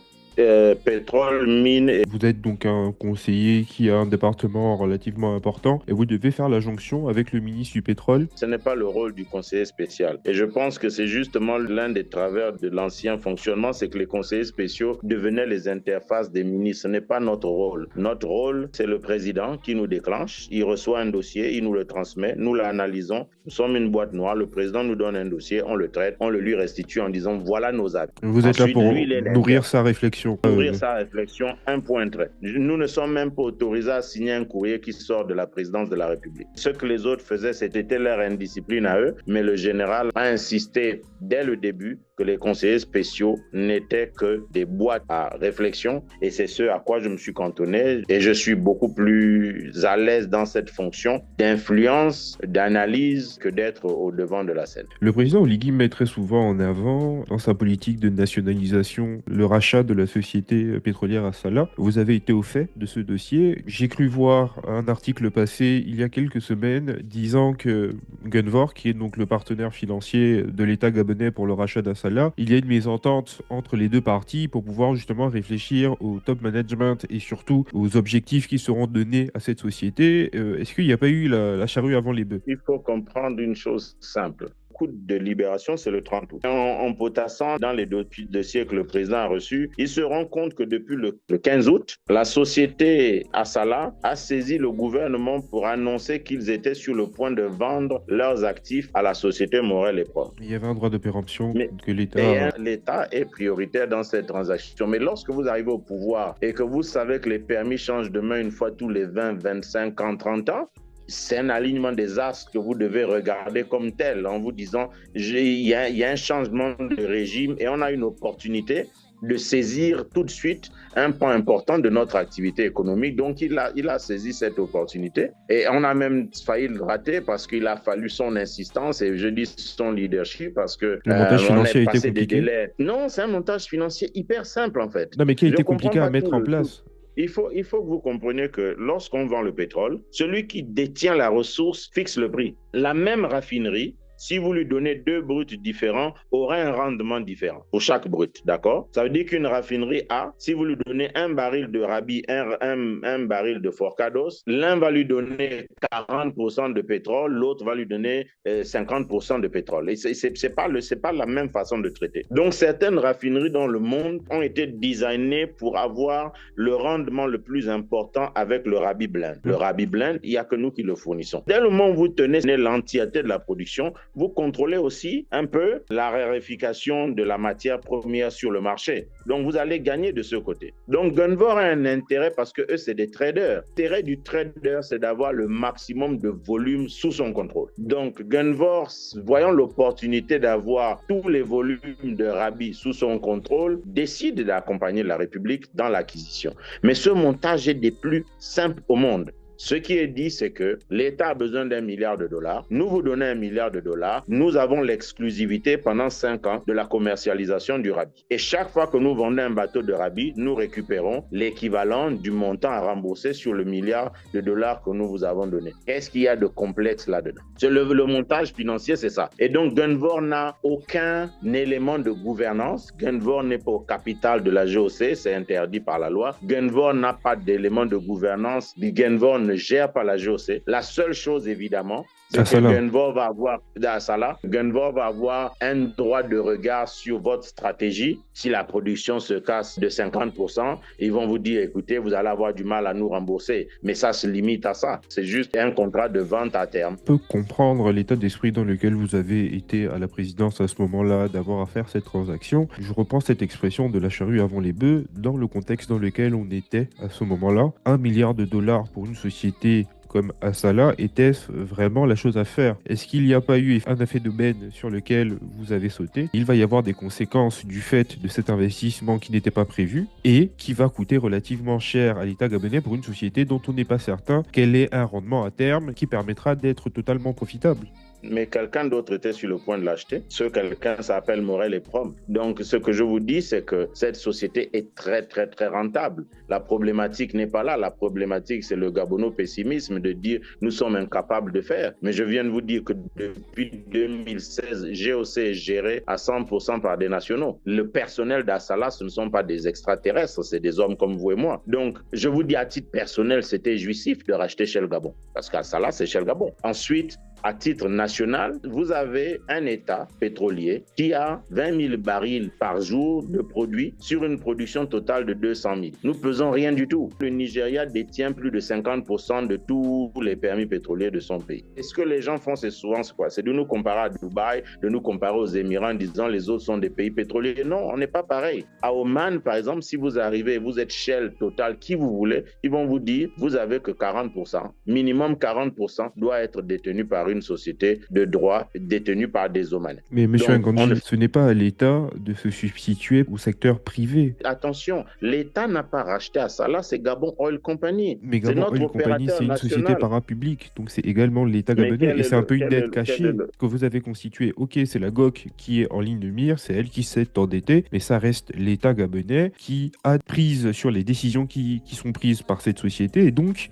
pétrole, mine et... Vous êtes donc un conseiller qui a un département relativement important et vous devez faire la jonction avec le ministre du pétrole. Ce n'est pas le rôle du conseiller spécial. Et je pense que c'est justement l'un des travers de l'ancien fonctionnement, c'est que les conseillers spéciaux devenaient les interfaces des ministres. Ce n'est pas notre rôle. Notre rôle, c'est le président qui nous déclenche. Il reçoit un dossier, il nous le transmet, nous l'analysons. Nous sommes une boîte noire. Le président nous donne un dossier, on le traite, on le lui restitue en disant voilà nos avis. Vous êtes là Ensuite, pour lui, il est nourrir sa réflexion. nourrir sa réflexion, un point trait. Nous ne sommes même pas autorisés à signer un courrier qui sort de la présidence de la République. Ce que les autres faisaient, c'était leur indiscipline à eux, mais le général a insisté dès le début que les conseillers spéciaux n'étaient que des boîtes à réflexion et c'est ce à quoi je me suis cantonné et je suis beaucoup plus à l'aise dans cette fonction d'influence, d'analyse que d'être au devant de la scène. Le président Oligui met très souvent en avant dans sa politique de nationalisation le rachat de la société pétrolière Assala. Vous avez été au fait de ce dossier. J'ai cru voir un article passé il y a quelques semaines disant que Gunvor, qui est donc le partenaire financier de l'État gabonais pour le rachat d'Assala, il y a une mésentente entre les deux parties pour pouvoir justement réfléchir au top management et surtout aux objectifs qui seront donnés à cette société. Est-ce qu'il n'y a pas eu la charrue avant les bœufs? Il faut comprendre une chose simple. Le coup de libération, c'est le 30 août. En potassant dans les dossiers que le président a reçus, il se rend compte que depuis le 15 août, la société Assala a saisi le gouvernement pour annoncer qu'ils étaient sur le point de vendre leurs actifs à la société Morel et Port. Il y avait un droit de péremption que l'État est prioritaire dans cette transaction. Mais lorsque vous arrivez au pouvoir et que vous savez que les permis changent de main une fois tous les 20, 25 ans, 30 ans, c'est un alignement des astres que vous devez regarder comme tel en vous disant il y a un changement de régime et on a une opportunité de saisir tout de suite un point important de notre activité économique. Donc, il a saisi cette opportunité et on a même failli le rater parce qu'il a fallu son insistance et je dis son leadership parce que le montage financier a été compliqué. Non, c'est un montage financier hyper simple en fait. Non, mais qui a été compliqué à mettre en place. Il faut que vous compreniez que lorsqu'on vend le pétrole, celui qui détient la ressource fixe le prix. La même raffinerie, si vous lui donnez deux bruts différents, aura un rendement différent pour chaque brut, d'accord? Ça veut dire qu'une raffinerie A, si vous lui donnez un baril de Rabi, un baril de Forcados, l'un va lui donner 40% de pétrole, l'autre va lui donner 50% de pétrole. Et c'est pas la même façon de traiter. Donc, certaines raffineries dans le monde ont été designées pour avoir le rendement le plus important avec le Rabi Blend. Le Rabi Blend, il n'y a que nous qui le fournissons. Dès le moment où vous tenez l'entièreté de la production, vous contrôlez aussi un peu la raréfication de la matière première sur le marché. Donc, vous allez gagner de ce côté. Donc, Gunvor a un intérêt parce que eux, c'est des traders. L'intérêt du trader, c'est d'avoir le maximum de volume sous son contrôle. Donc, Gunvor, voyant l'opportunité d'avoir tous les volumes de Rabi sous son contrôle, décide d'accompagner la République dans l'acquisition. Mais ce montage est des plus simples au monde. Ce qui est dit, c'est que l'État a besoin d'1 milliard de dollars. Nous vous donnons 1 milliard de dollars. Nous avons l'exclusivité pendant 5 ans de la commercialisation du Rabi. Et chaque fois que nous vendons un bateau de Rabi, nous récupérons l'équivalent du montant à rembourser sur le milliard de dollars que nous vous avons donné. Qu'est-ce qu'il y a de complexe là-dedans? Le montage financier, c'est ça. Et donc, Gunvor n'a aucun élément de gouvernance. Gunvor n'est pas au capital de la GOC, c'est interdit par la loi. Gunvor n'a pas d'élément de gouvernance. Gunvor ne gère pas la GOC. La seule chose, évidemment, c'est que Gunvor va avoir un droit de regard sur votre stratégie. Si la production se casse de 50%, ils vont vous dire, écoutez, vous allez avoir du mal à nous rembourser. Mais ça se limite à ça. C'est juste un contrat de vente à terme. On peut comprendre l'état d'esprit dans lequel vous avez été à la présidence à ce moment-là, d'avoir à faire cette transaction. Je reprends cette expression de la charrue avant les bœufs dans le contexte dans lequel on était à ce moment-là. 1 milliard de dollars pour une société comme Assala, était-ce vraiment la chose à faire? Est-ce qu'il n'y a pas eu un effet d'aubaine sur lequel vous avez sauté? Il va y avoir des conséquences du fait de cet investissement qui n'était pas prévu et qui va coûter relativement cher à l'État gabonais pour une société dont on n'est pas certain qu'elle ait un rendement à terme qui permettra d'être totalement profitable. mais quelqu'un d'autre était sur le point de l'acheter. Ce quelqu'un s'appelle Morel et Prom. Donc, ce que je vous dis, c'est que cette société est très, très, très rentable. La problématique n'est pas là. La problématique, c'est le gabono-pessimisme de dire nous sommes incapables de faire. Mais je viens de vous dire que depuis 2016, GOC est géré à 100% par des nationaux. Le personnel d'Assala, ce ne sont pas des extraterrestres, c'est des hommes comme vous et moi. Donc, je vous dis à titre personnel, c'était jouissif de racheter Shell Gabon. Parce qu'Assala, c'est Shell Gabon. Ensuite, à titre national, vous avez un État pétrolier qui a 20 000 barils par jour de produits sur une production totale de 200 000. Nous ne pesons rien du tout. Le Nigeria détient plus de 50% de tous les permis pétroliers de son pays. Et ce que les gens font, c'est souvent quoi? C'est de nous comparer à Dubaï, de nous comparer aux Émirats en disant les autres sont des pays pétroliers. Non, on n'est pas pareil. À Oman, par exemple, si vous arrivez, vous êtes Shell, Total, qui vous voulez, ils vont vous dire, vous avez que 40%. Minimum 40% doit être détenu par une société de droit détenue par des Omanais. Mais monsieur Ngandji, ce n'est pas à l'État de se substituer au secteur privé. Attention, l'État n'a pas racheté Assala, c'est Gabon Oil Company. Mais Gabon Oil Company, c'est une société parapublique, donc c'est également l'État gabonais et c'est un peu une dette cachée que vous avez constituée. Ok, c'est la GOC qui est en ligne de mire, c'est elle qui s'est endettée, mais ça reste l'État gabonais qui a prise sur les décisions qui sont prises par cette société et donc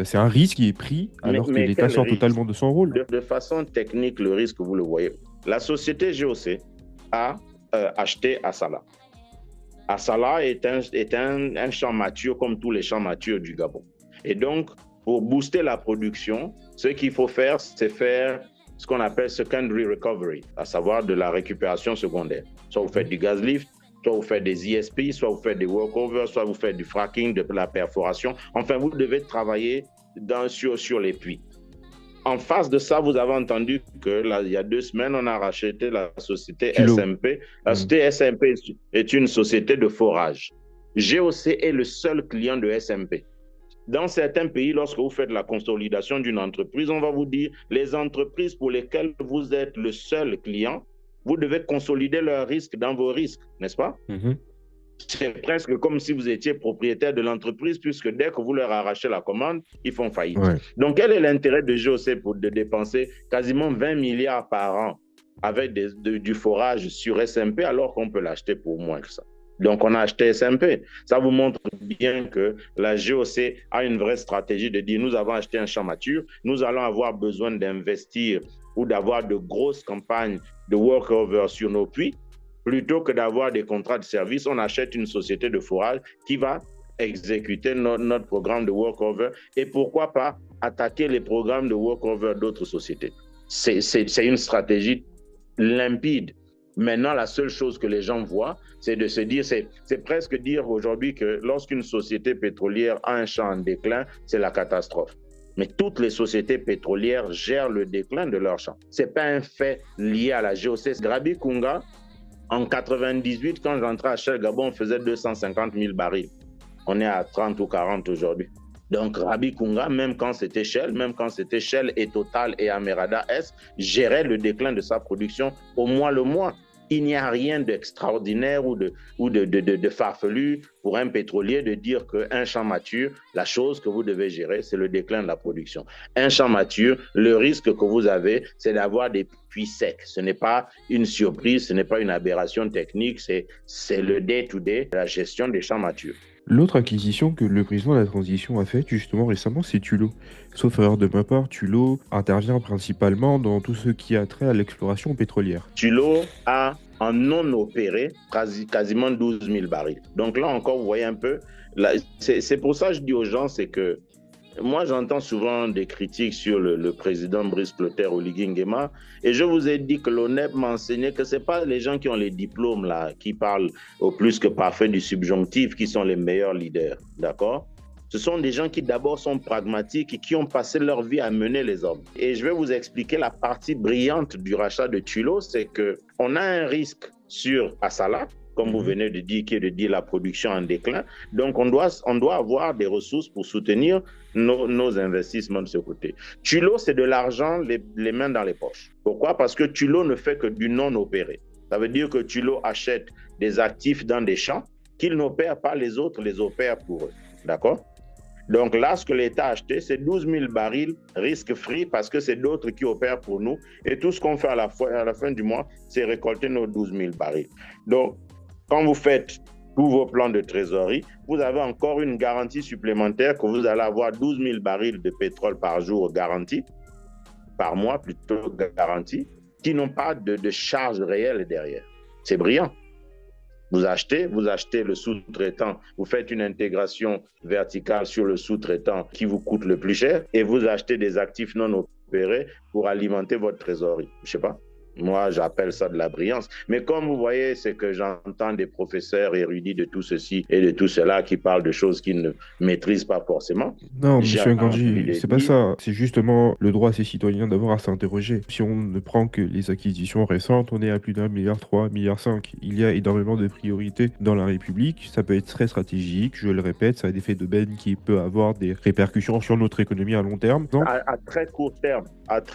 c'est un risque qui est pris alors que l'État sort totalement de son rôle. De façon technique, le risque, vous le voyez. La société GOC a acheté Assala. Assala est un champ mature comme tous les champs matures du Gabon. Et donc, pour booster la production, ce qu'il faut faire, c'est faire ce qu'on appelle secondary recovery, à savoir de la récupération secondaire. Soit vous faites du gaz lift, soit vous faites des ISP, soit vous faites des workovers, soit vous faites du fracking, de la perforation. Enfin, vous devez travailler sur les puits. En face de ça, vous avez entendu il y a 2 semaines, on a racheté la société SMP. La société SMP est une société de forage. GOC est le seul client de SMP. Dans certains pays, lorsque vous faites la consolidation d'une entreprise, on va vous dire les entreprises pour lesquelles vous êtes le seul client, vous devez consolider leurs risques dans vos risques, n'est-ce pas? C'est presque comme si vous étiez propriétaire de l'entreprise, puisque dès que vous leur arrachez la commande, ils font faillite. Donc, quel est l'intérêt de GOC de dépenser quasiment 20 milliards par an avec du forage sur SMP alors qu'on peut l'acheter pour moins que ça? Donc, on a acheté SMP. Ça vous montre bien que la GOC a une vraie stratégie de dire nous avons acheté un champ mature, nous allons avoir besoin d'investir ou d'avoir de grosses campagnes de workover sur nos puits. Plutôt que d'avoir des contrats de service, on achète une société de forage qui va exécuter notre programme de workover et pourquoi pas attaquer les programmes de workover d'autres sociétés. C'est une stratégie limpide. Maintenant, la seule chose que les gens voient, c'est de se dire, c'est presque dire aujourd'hui que lorsqu'une société pétrolière a un champ en déclin, c'est la catastrophe. Mais toutes les sociétés pétrolières gèrent le déclin de leur champ. Ce n'est pas un fait lié à la GOC. Grabi Kunga, en 98, quand j'entrais à Shell Gabon, on faisait 250 000 barils. On est à 30 ou 40 aujourd'hui. Donc, Grabi Kunga, même quand c'était Shell et Total et Amerada S, gérait le déclin de sa production au mois le mois. Il n'y a rien d'extraordinaire ou de farfelu pour un pétrolier de dire qu'un champ mature, la chose que vous devez gérer, c'est le déclin de la production. Un champ mature, le risque que vous avez, c'est d'avoir des puits secs. Ce n'est pas une surprise, ce n'est pas une aberration technique, c'est le day-to-day, la gestion des champs matures. L'autre acquisition que le président de la transition a faite justement récemment, c'est Tullow. Sauf erreur de ma part, Tullow intervient principalement dans tout ce qui a trait à l'exploration pétrolière. Tullow a en non opéré quasiment 12 000 barils. Donc là encore, vous voyez un peu, c'est pour ça que je dis aux gens, c'est que moi, j'entends souvent des critiques sur le président Brice Clotaire Oligui Nguema et je vous ai dit que l'ONEP m'a enseigné que ce n'est pas les gens qui ont les diplômes là, qui parlent au plus que parfait du subjonctif qui sont les meilleurs leaders, d'accord? Ce sont des gens qui d'abord sont pragmatiques et qui ont passé leur vie à mener les hommes. Et je vais vous expliquer la partie brillante du rachat de Tullow, c'est qu'on a un risque sur Assala, comme vous venez de dire, qui est de dire la production en déclin. Donc, on doit avoir des ressources pour soutenir nos investissements de ce côté. Tullow, c'est de l'argent, les mains dans les poches. Pourquoi? Parce que Tullow ne fait que du non-opéré. Ça veut dire que Tullow achète des actifs dans des champs qu'il n'opère pas, les autres les opèrent pour eux. D'accord? Donc là, ce que l'État a acheté, c'est 12 000 barils risque-free parce que c'est d'autres qui opèrent pour nous. Et tout ce qu'on fait à la fin du mois, c'est récolter nos 12 000 barils. Donc, quand vous faites tous vos plans de trésorerie, vous avez encore une garantie supplémentaire que vous allez avoir 12 000 barils de pétrole par jour garantis, par mois plutôt garantis, qui n'ont pas de charge réelle derrière. C'est brillant. Vous achetez le sous-traitant, vous faites une intégration verticale sur le sous-traitant qui vous coûte le plus cher et vous achetez des actifs non opérés pour alimenter votre trésorerie. Je ne sais pas. Moi, j'appelle ça de la brillance. Mais comme vous voyez, c'est que j'entends des professeurs érudits de tout ceci et de tout cela qui parlent de choses qu'ils ne maîtrisent pas forcément. Non, monsieur Ngandji, c'est pas ça. C'est justement le droit à ces citoyens d'avoir à s'interroger. Si on ne prend que les acquisitions récentes, on est à plus d'1,3 milliard, 1,5 milliard. Il y a énormément de priorités dans la République. Ça peut être très stratégique, je le répète, ça a des effets d'aubaine qui peut avoir des répercussions sur notre économie à long terme. À très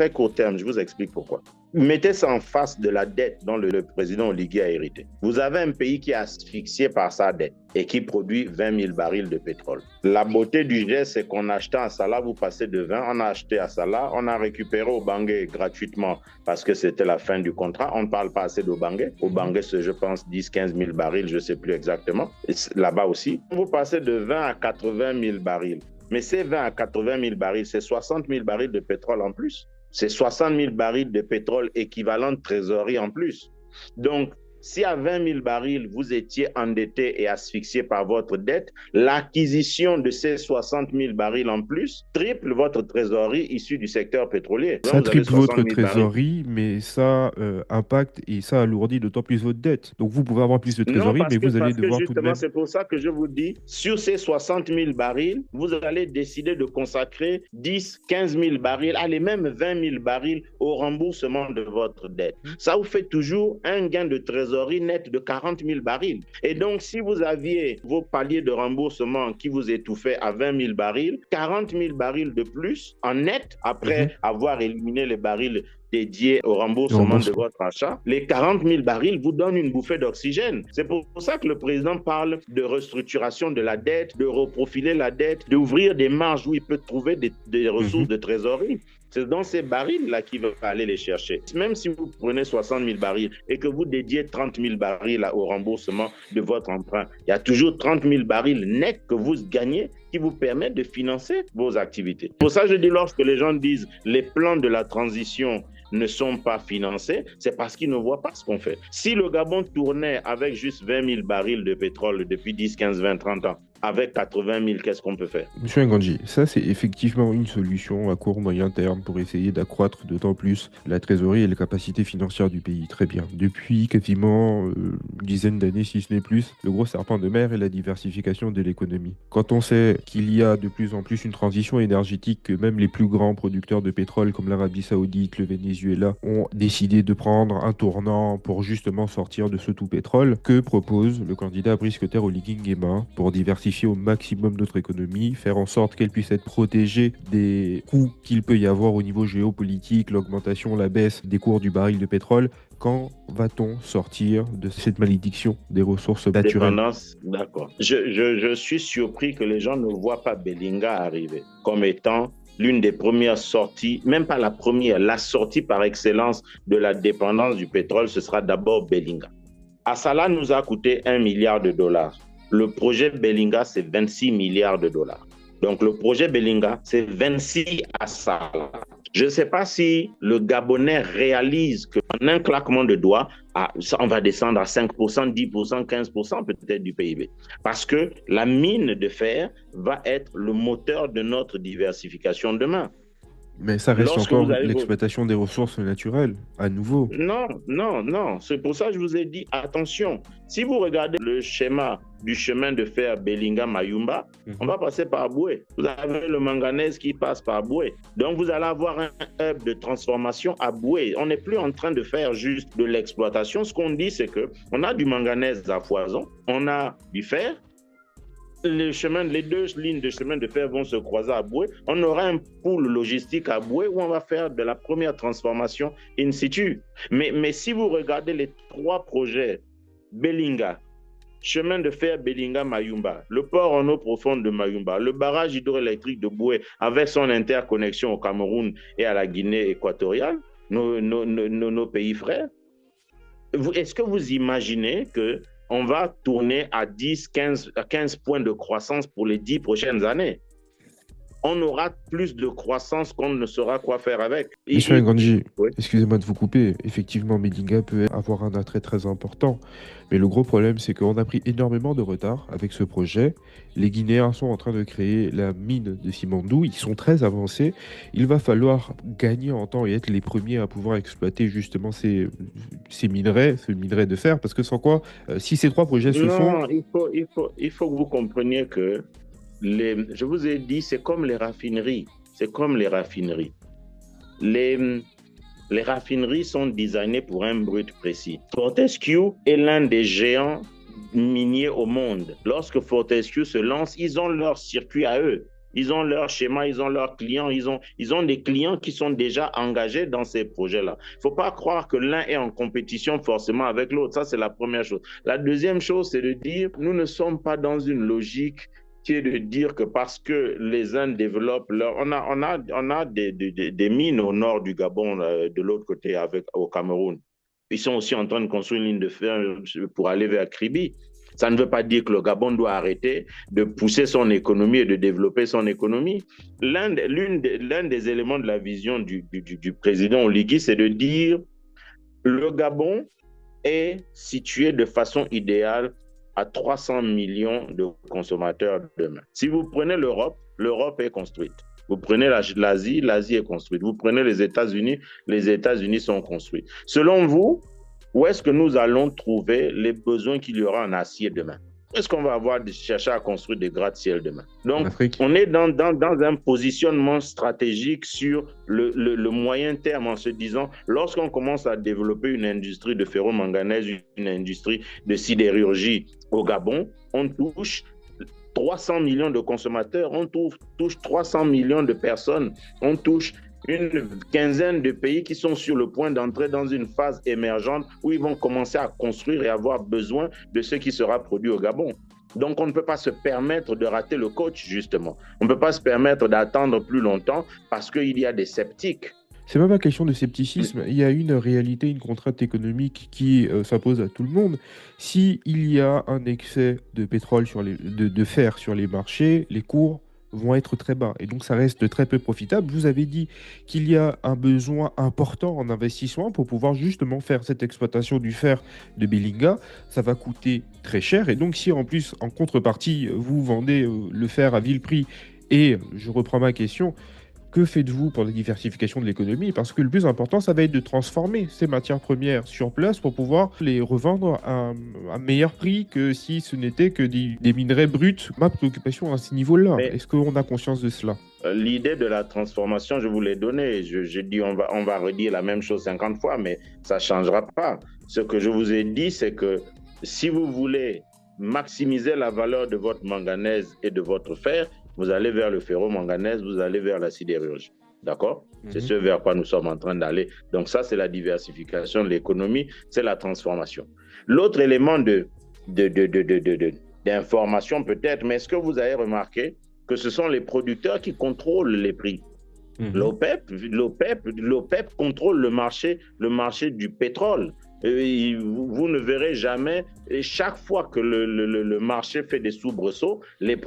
court terme, je vous explique pourquoi. Mettez ça en face de la dette dont le président Oligui a hérité. Vous avez un pays qui est asphyxié par sa dette et qui produit 20 000 barils de pétrole. La beauté du geste, c'est qu'en achetant à Salah, vous passez de 20, on a acheté à Salah, on a récupéré au Bangui gratuitement parce que c'était la fin du contrat. On ne parle pas assez d'Obangé. Obangé, c'est, je pense, 10-15 000 barils, je ne sais plus exactement. Là-bas aussi, vous passez de 20 à 80 000 barils. Mais ces 20 à 80 000 barils, c'est 60 000 barils de pétrole en plus. C'est 60 000 barils de pétrole équivalent de trésorerie en plus. Donc, si à 20 000 barils, vous étiez endetté et asphyxié par votre dette, l'acquisition de ces 60 000 barils en plus triple votre trésorerie issue du secteur pétrolier. Ça triple votre trésorerie, mais ça impacte et ça alourdit d'autant plus votre dette. Donc vous pouvez avoir plus de trésorerie, mais vous allez devoir tout de même... C'est pour ça que je vous dis, sur ces 60 000 barils, vous allez décider de consacrer 10, 15 000 barils, allez même 20 000 barils au remboursement de votre dette. Ça vous fait toujours un gain de trésorerie nette de 40 000 barils. Et donc, si vous aviez vos paliers de remboursement qui vous étouffaient à 20 000 barils, 40 000 barils de plus en net, après avoir éliminé les barils dédiés au remboursement de votre achat, les 40 000 barils vous donnent une bouffée d'oxygène. C'est pour ça que le président parle de restructuration de la dette, de reprofiler la dette, d'ouvrir des marges où il peut trouver des ressources de trésorerie. C'est dans ces barils-là qu'il va aller les chercher. Même si vous prenez 60 000 barils et que vous dédiez 30 000 barils au remboursement de votre emprunt, il y a toujours 30 000 barils nets que vous gagnez qui vous permettent de financer vos activités. Pour ça, je dis, lorsque les gens disent les plans de la transition ne sont pas financés, c'est parce qu'ils ne voient pas ce qu'on fait. Si le Gabon tournait avec juste 20 000 barils de pétrole depuis 10, 15, 20, 30 ans, avec 80 000, qu'est-ce qu'on peut faire? Monsieur Ngandji, ça c'est effectivement une solution à court moyen terme pour essayer d'accroître d'autant plus la trésorerie et les capacités financières du pays. Très bien. Depuis quasiment une dizaine d'années, si ce n'est plus, le gros serpent de mer est la diversification de l'économie. Quand on sait qu'il y a de plus en plus une transition énergétique, que même les plus grands producteurs de pétrole comme l'Arabie Saoudite, le Venezuela ont décidé de prendre un tournant pour justement sortir de ce tout pétrole, que propose le candidat Brice Oligui Nguema pour diversifier au maximum notre économie, faire en sorte qu'elle puisse être protégée des coûts qu'il peut y avoir au niveau géopolitique, l'augmentation, la baisse des cours du baril de pétrole. Quand va-t-on sortir de cette malédiction des ressources naturelles? D'accord. Je suis surpris que les gens ne voient pas Belinga arriver comme étant l'une des premières sorties, même pas la première, la sortie par excellence de la dépendance du pétrole, ce sera d'abord Belinga. Assala nous a coûté 1 milliard de dollars. Le projet Belinga, c'est 26 milliards de dollars. Donc, le projet Belinga, c'est 26 Assala. Je ne sais pas si le Gabonais réalise qu'en un claquement de doigts, on va descendre à 5%, 10%, 15% peut-être du PIB. Parce que la mine de fer va être le moteur de notre diversification demain. Mais ça reste encore l'exploitation des ressources naturelles, à nouveau. Non. C'est pour ça que je vous ai dit, attention. Si vous regardez le schéma du chemin de fer Belinga-Mayumba, on va passer par Boué. Vous avez le manganèse qui passe par Boué. Donc, vous allez avoir un hub de transformation à Boué. On n'est plus en train de faire juste de l'exploitation. Ce qu'on dit, c'est qu'on a du manganèse à foison, on a du fer. Les deux lignes de chemin de fer vont se croiser à Boué. On aura un pool logistique à Boué où on va faire de la première transformation in situ. Mais si vous regardez les trois projets, Belinga, chemin de fer Belinga-Mayumba, le port en eau profonde de Mayumba, le barrage hydroélectrique de Boué avec son interconnexion au Cameroun et à la Guinée équatoriale, nos pays frères. Est-ce que vous imaginez qu'on va tourner à 10, 15 points de croissance pour les 10 prochaines années? On aura plus de croissance qu'on ne saura quoi faire avec. Monsieur Ngandji, Oui. excusez-moi de vous couper. Effectivement, Belinga peut avoir un attrait très important. Mais le gros problème, c'est qu'on a pris énormément de retard avec ce projet. Les Guinéens sont en train de créer la mine de Simandou. Ils sont très avancés. Il va falloir gagner en temps et être les premiers à pouvoir exploiter justement ces minerais, ce minerai de fer. Parce que sans quoi, si ces trois projets se font... Non, il faut que vous compreniez que je vous ai dit, c'est comme les raffineries. C'est comme les raffineries. Les raffineries sont designées pour un brut précis. Fortescue est l'un des géants miniers au monde. Lorsque Fortescue se lance, ils ont leur circuit à eux. Ils ont leur schéma, ils ont leurs clients, ils ont des clients qui sont déjà engagés dans ces projets-là. Il ne faut pas croire que l'un est en compétition forcément avec l'autre. Ça, c'est la première chose. La deuxième chose, c'est de dire, nous ne sommes pas dans une logique qui est de dire que parce que les uns développent leur... On a des mines au nord du Gabon, de l'autre côté, au Cameroun. Ils sont aussi en train de construire une ligne de fer pour aller vers Kribi. Ça ne veut pas dire que le Gabon doit arrêter de pousser son économie et de développer son économie. L'un des éléments de la vision du président Oligui, c'est de dire le Gabon est situé de façon idéale à 300 millions de consommateurs demain. Si vous prenez l'Europe, l'Europe est construite. Vous prenez l'Asie, l'Asie est construite. Vous prenez les États-Unis sont construits. Selon vous, où est-ce que nous allons trouver les besoins qu'il y aura en acier demain? Est-ce qu'on va chercher à construire des gratte-ciel demain? Donc, on est dans un positionnement stratégique sur le moyen terme en se disant, lorsqu'on commence à développer une industrie de ferro-manganèse, une industrie de sidérurgie au Gabon, on touche 300 millions de consommateurs, on touche 300 millions de personnes, on touche une quinzaine de pays qui sont sur le point d'entrer dans une phase émergente où ils vont commencer à construire et avoir besoin de ce qui sera produit au Gabon. Donc, on ne peut pas se permettre de rater le coach, justement. On ne peut pas se permettre d'attendre plus longtemps parce qu'il y a des sceptiques. C'est même pas question de scepticisme. Il y a une réalité, une contrainte économique qui s'impose à tout le monde. Si il y a un excès de pétrole de fer sur les marchés, les cours vont être très bas. Et donc, ça reste très peu profitable. Vous avez dit qu'il y a un besoin important en investissement pour pouvoir justement faire cette exploitation du fer de Belinga. Ça va coûter très cher. Et donc, si en plus, en contrepartie, vous vendez le fer à vil prix, et je reprends ma question, que faites-vous pour la diversification de l'économie? Parce que le plus important, ça va être de transformer ces matières premières sur place pour pouvoir les revendre à un meilleur prix que si ce n'était que des minerais bruts. Ma préoccupation à ce niveau-là, est-ce qu'on a conscience de cela? L'idée de la transformation, je vous l'ai donnée. Je dis, on va redire la même chose 50 fois, mais ça ne changera pas. Ce que je vous ai dit, c'est que si vous voulez maximiser la valeur de votre manganèse et de votre fer, vous allez vers le ferro-manganèse, vous allez vers la sidérurgie. D'accord? C'est ce vers quoi nous sommes en train d'aller. Donc ça, c'est la diversification de l'économie, c'est la transformation. L'autre élément d'information peut-être, mais est-ce que vous avez remarqué que ce sont les producteurs qui contrôlent les prix? L'OPEP contrôle le marché du pétrole. Vous ne verrez jamais, et chaque fois que le marché fait des soubresauts, les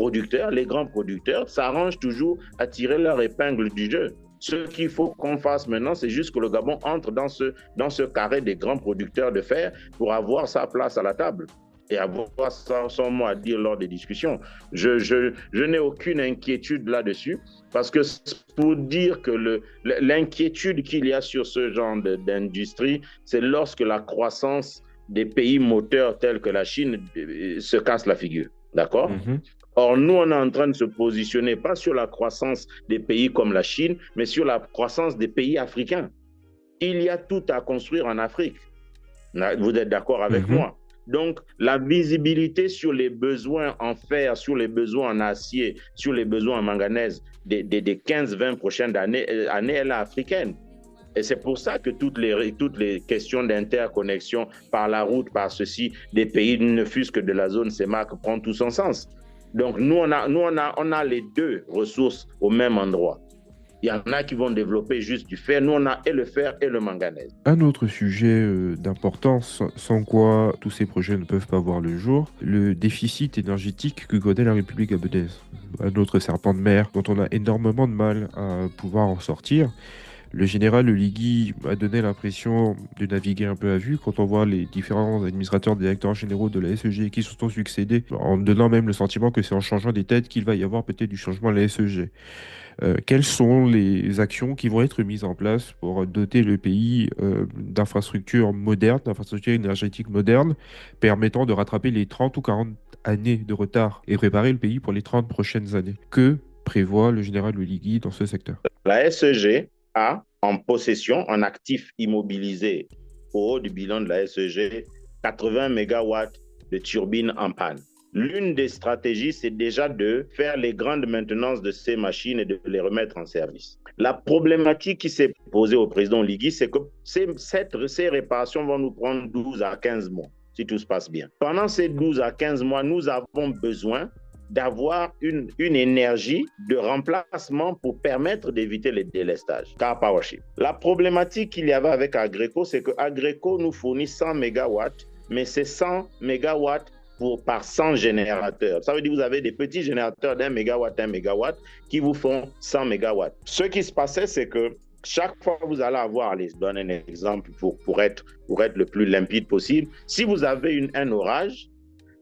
grands producteurs s'arrangent toujours à tirer leur épingle du jeu. Ce qu'il faut qu'on fasse maintenant, c'est juste que le Gabon entre dans ce carré des grands producteurs de fer pour avoir sa place à la table et avoir son mot à dire lors des discussions. Je n'ai aucune inquiétude là-dessus, parce que pour dire que l'inquiétude qu'il y a sur ce genre d'industrie, c'est lorsque la croissance des pays moteurs tels que la Chine se casse la figure. D'accord? Or, nous, on est en train de se positionner pas sur la croissance des pays comme la Chine, mais sur la croissance des pays africains. Il y a tout à construire en Afrique. Vous êtes d'accord avec moi? Donc, la visibilité sur les besoins en fer, sur les besoins en acier, sur les besoins en manganèse des 15-20 prochaines années, elle est africaine. Et c'est pour ça que toutes les questions d'interconnexion par la route, par ceci, des pays ne fût-ce que de la zone CEMAC prend tout son sens. Donc on a les deux ressources au même endroit. Il y en a qui vont développer juste du fer. Nous, on a et le fer et le manganèse. Un autre sujet d'importance, sans quoi tous ces projets ne peuvent pas voir le jour, le déficit énergétique que connaît la République gabonaise. Un autre serpent de mer dont on a énormément de mal à pouvoir en sortir. Le général Oligui a donné l'impression de naviguer un peu à vue quand on voit les différents administrateurs, directeurs généraux de la SEG qui se sont succédés, en donnant même le sentiment que c'est en changeant des têtes qu'il va y avoir peut-être du changement à la SEG. Quelles sont les actions qui vont être mises en place pour doter le pays d'infrastructures modernes, d'infrastructures énergétiques modernes, permettant de rattraper les 30 ou 40 années de retard et préparer le pays pour les 30 prochaines années? Que prévoit le général Oligui dans ce secteur? La SEG a en possession, en actif immobilisé au haut du bilan de la SEG, 80 mégawatts de turbines en panne. L'une des stratégies, c'est déjà de faire les grandes maintenances de ces machines et de les remettre en service. La problématique qui s'est posée au président Oligui, c'est que ces réparations vont nous prendre 12 à 15 mois, si tout se passe bien. Pendant ces 12 à 15 mois, nous avons besoin d'avoir une énergie de remplacement pour permettre d'éviter les délestages. Car Powership. La problématique qu'il y avait avec Agreco, c'est que Agreco nous fournit 100 mégawatts, mais c'est 100 mégawatts par 100 générateurs. Ça veut dire que vous avez des petits générateurs d'1 mégawatt, 1 mégawatt qui vous font 100 mégawatts. Ce qui se passait, c'est que chaque fois que vous allez avoir, allez, je donne un exemple pour être le plus limpide possible, si vous avez un orage,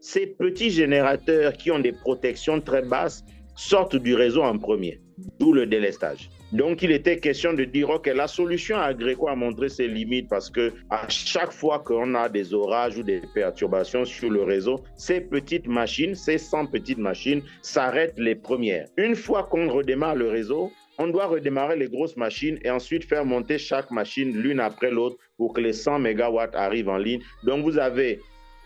ces petits générateurs qui ont des protections très basses sortent du réseau en premier, d'où le délestage. Donc, il était question de dire, OK, la solution à Agreco a montré ses limites parce que à chaque fois qu'on a des orages ou des perturbations sur le réseau, ces petites machines, ces 100 petites machines s'arrêtent les premières. Une fois qu'on redémarre le réseau, on doit redémarrer les grosses machines et ensuite faire monter chaque machine l'une après l'autre pour que les 100 mégawatts arrivent en ligne. Donc, vous avez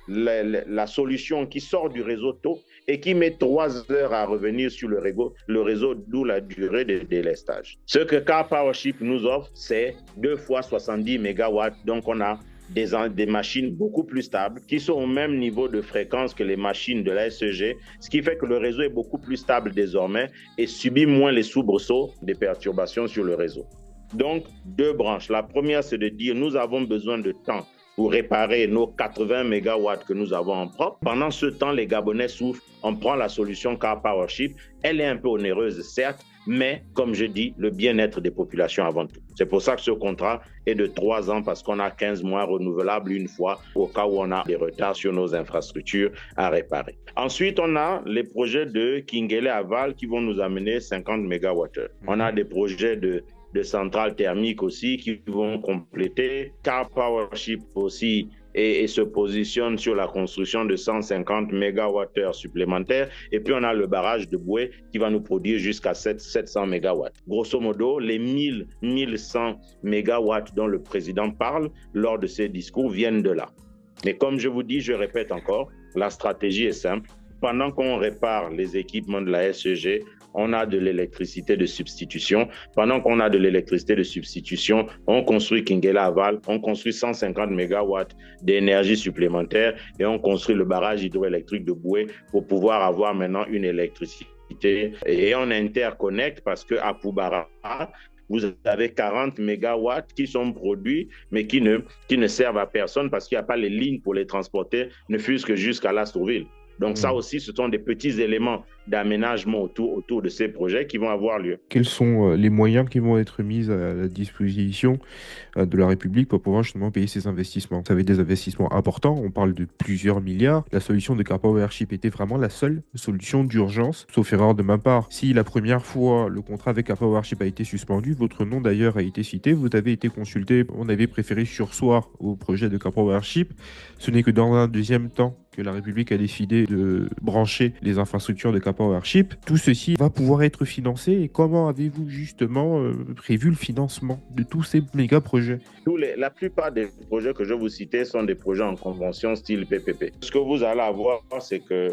la solution qui sort du réseau tôt et qui met 3 heures à revenir sur le réseau, d'où la durée de délestage. Ce que Car Powership nous offre, c'est 2 fois 70 mégawatts. Donc, on a des machines beaucoup plus stables qui sont au même niveau de fréquence que les machines de la SEG, ce qui fait que le réseau est beaucoup plus stable désormais et subit moins les soubresauts des perturbations sur le réseau. Donc, 2 branches. La première, c'est de dire nous avons besoin de temps pour réparer nos 80 mégawatts que nous avons en propre. Pendant ce temps, les Gabonais souffrent. On prend la solution Car Powership. Elle est un peu onéreuse, certes, mais comme je dis, le bien-être des populations avant tout. C'est pour ça que ce contrat est de 3 ans parce qu'on a 15 mois renouvelables une fois au cas où on a des retards sur nos infrastructures à réparer. Ensuite, on a les projets de Kingele Aval qui vont nous amener 50 mégawattheures. On a des projets de centrales thermiques aussi qui vont compléter. Car Powership aussi et se positionne sur la construction de 150 mégawattheures supplémentaires. Et puis, on a le barrage de Boué qui va nous produire jusqu'à 700 mégawatts. Grosso modo, les 1100 mégawatts dont le président parle lors de ses discours viennent de là. Mais comme je vous dis, je répète encore, la stratégie est simple. Pendant qu'on répare les équipements de la SEG, on a de l'électricité de substitution. Pendant qu'on a de l'électricité de substitution, on construit Kingele Aval, on construit 150 mégawatts d'énergie supplémentaire et on construit le barrage hydroélectrique de Boué pour pouvoir avoir maintenant une électricité. Et on interconnecte parce qu'à Poubara, vous avez 40 mégawatts qui sont produits, mais qui ne servent à personne parce qu'il n'y a pas les lignes pour les transporter, ne fût-ce que jusqu'à Lastrouville. Donc ça aussi, ce sont des petits éléments d'aménagement autour de ces projets qui vont avoir lieu. Quels sont les moyens qui vont être mis à la disposition de la République pour pouvoir justement payer ces investissements? Ça va être des investissements importants, on parle de plusieurs milliards. La solution de Car Powership était vraiment la seule solution d'urgence, sauf erreur de ma part. Si la première fois le contrat avec Car Powership a été suspendu, votre nom d'ailleurs a été cité, vous avez été consulté, on avait préféré surseoir au projet de Car Powership. Ce n'est que dans un deuxième temps que la République a décidé de brancher les infrastructures de Car Powership. Tout ceci va pouvoir être financé et comment avez-vous justement prévu le financement de tous ces méga projets? La plupart des projets que je vous citais sont des projets en convention style PPP. Ce que vous allez avoir, c'est que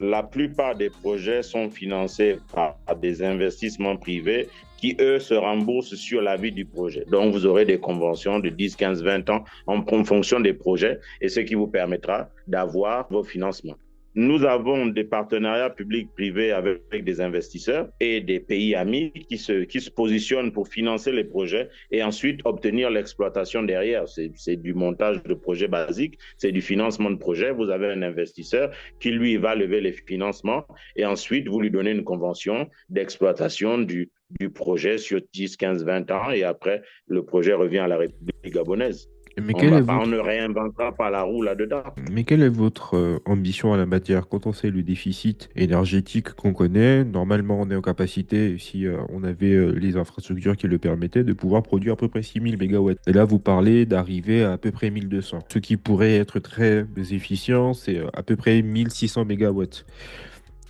la plupart des projets sont financés par des investissements privés qui, eux, se remboursent sur la vie du projet. Donc, vous aurez des conventions de 10, 15, 20 ans en fonction des projets et ce qui vous permettra d'avoir vos financements. Nous avons des partenariats publics-privés avec des investisseurs et des pays amis qui se positionnent pour financer les projets et ensuite obtenir l'exploitation derrière. C'est du montage de projets basiques, c'est du financement de projets. Vous avez un investisseur qui, lui, va lever les financements et ensuite, vous lui donnez une convention d'exploitation du projet sur 10, 15, 20 ans et après, le projet revient à la République gabonaise. Mais On quelle est va pas, on votre ne réinventera pas la roue là-dedans. Mais quelle est votre ambition à la matière? Quand on sait le déficit énergétique qu'on connaît, normalement on est en capacité, si on avait les infrastructures qui le permettaient, de pouvoir produire à peu près 6000 mégawatts. Et là, vous parlez d'arriver à peu près 1200. Ce qui pourrait être très efficient, c'est à peu près 1600 mégawatts.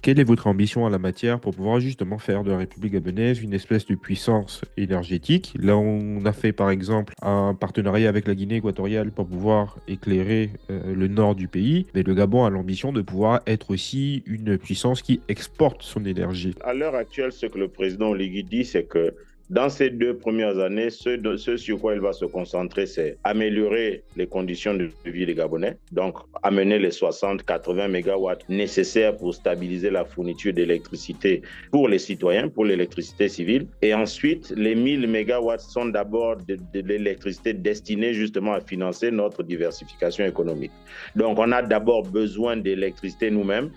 Quelle est votre ambition en la matière pour pouvoir justement faire de la République gabonaise une espèce de puissance énergétique? Là, on a fait par exemple un partenariat avec la Guinée équatoriale pour pouvoir éclairer le nord du pays, mais le Gabon a l'ambition de pouvoir être aussi une puissance qui exporte son énergie. À l'heure actuelle, ce que le président Oligui dit, c'est que dans ces 2 premières années, ce sur quoi il va se concentrer, c'est améliorer les conditions de vie des Gabonais, donc amener les 60-80 mégawatts nécessaires pour stabiliser la fourniture d'électricité pour les citoyens, pour l'électricité civile. Et ensuite, les 1000 mégawatts sont d'abord de l'électricité destinée justement à financer notre diversification économique. Donc, on a d'abord besoin d'électricité nous-mêmes.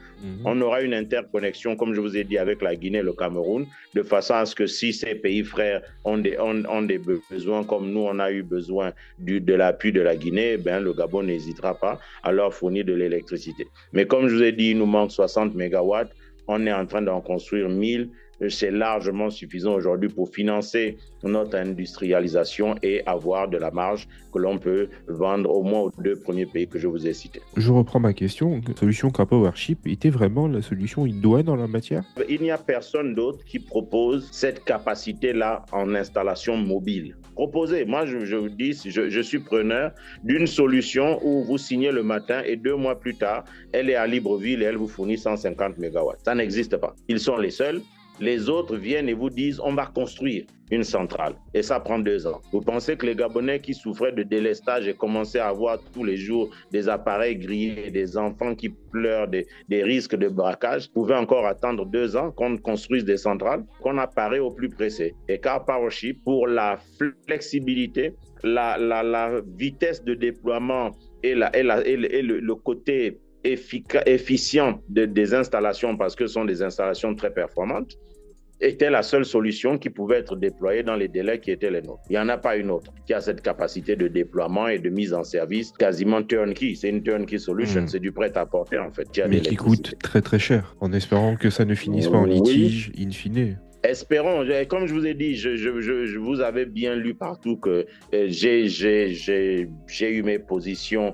On aura une interconnexion, comme je vous ai dit, avec la Guinée et le Cameroun, de façon à ce que si ces pays frères ont des besoins comme nous, on a eu besoin de l'appui de la Guinée, ben, le Gabon n'hésitera pas à leur fournir de l'électricité. Mais comme je vous ai dit, il nous manque 60 mégawatts. On est en train d'en construire 1000. C'est largement suffisant aujourd'hui pour financer notre industrialisation et avoir de la marge que l'on peut vendre au moins aux 2 premiers pays que je vous ai cités. Je reprends ma question. La solution K-Powership était vraiment la solution idoine en la matière? Il n'y a personne d'autre qui propose cette capacité-là en installation mobile. Proposez. Moi, je vous dis, je suis preneur d'une solution où vous signez le matin et 2 mois plus tard, elle est à Libreville et elle vous fournit 150 mégawatts. Ça n'existe pas. Ils sont les seuls. Les autres viennent et vous disent on va construire une centrale et ça prend 2 ans. Vous pensez que les Gabonais qui souffraient de délestage et commençaient à avoir tous les jours des appareils grillés, des enfants qui pleurent, des risques de braquage, pouvaient encore attendre 2 ans qu'on construise des centrales, qu'on apparaît au plus pressé. Et K-Powership, pour la flexibilité, la vitesse de déploiement et le côté efficient des installations, parce que ce sont des installations très performantes, était la seule solution qui pouvait être déployée dans les délais qui étaient les nôtres. Il n'y en a pas une autre qui a cette capacité de déploiement et de mise en service quasiment turnkey. C'est une turnkey solution, c'est du prêt-à-porter en fait. Mais qui coûte très très cher, en espérant que ça ne finisse pas en litige in fine. Espérons, comme je vous ai dit, je vous avais bien lu partout que j'ai eu mes positions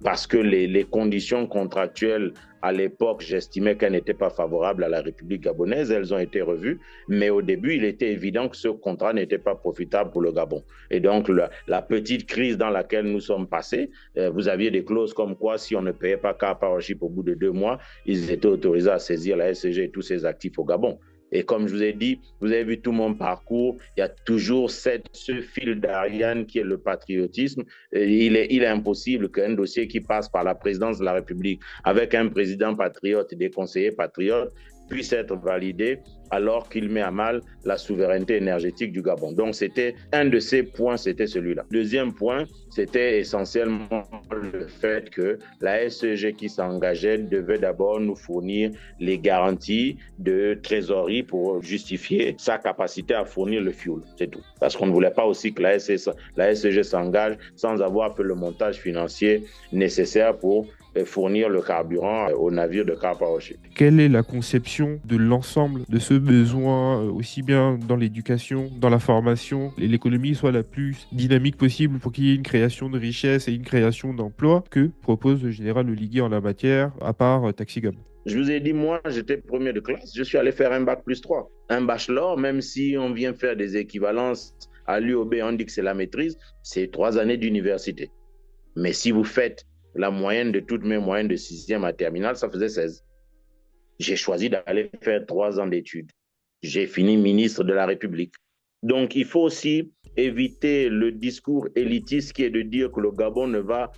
parce que les conditions contractuelles à l'époque, j'estimais qu'elles n'étaient pas favorables à la République gabonaise. Elles ont été revues, mais au début, il était évident que ce contrat n'était pas profitable pour le Gabon. Et donc, la petite crise dans laquelle nous sommes passés, vous aviez des clauses comme quoi, si on ne payait pas K-Powership au bout de 2 mois, ils étaient autorisés à saisir la SCG et tous ses actifs au Gabon. Et comme je vous ai dit, vous avez vu tout mon parcours, il y a toujours ce fil d'Ariane qui est le patriotisme. Il est impossible qu'un dossier qui passe par la présidence de la République avec un président patriote et des conseillers patriotes puisse être validé alors qu'il met à mal la souveraineté énergétique du Gabon. Donc, c'était un de ces points, c'était celui-là. Deuxième point, c'était essentiellement le fait que la SEG qui s'engageait devait d'abord nous fournir les garanties de trésorerie pour justifier sa capacité à fournir le fuel, c'est tout. Parce qu'on ne voulait pas aussi que la SEG s'engage sans avoir fait le montage financier nécessaire pour fournir le carburant aux navires de K-Powership. Quelle est la conception de l'ensemble de ce besoin, aussi bien dans l'éducation, dans la formation, et l'économie soit la plus dynamique possible pour qu'il y ait une création de richesse et une création d'emplois que propose le général Oligui en la matière, à part Taxigam? Je vous ai dit, moi, j'étais premier de classe, je suis allé faire un bac+3. Un bachelor, même si on vient faire des équivalences à l'UOB, on dit que c'est la maîtrise, c'est 3 années d'université. Mais si vous faites la moyenne de toutes mes moyennes de 6e à terminale, ça faisait 16. J'ai choisi d'aller faire 3 ans d'études. j'ai fini ministre de la République. Donc, il faut aussi éviter le discours élitiste qui est de dire que le Gabon ne va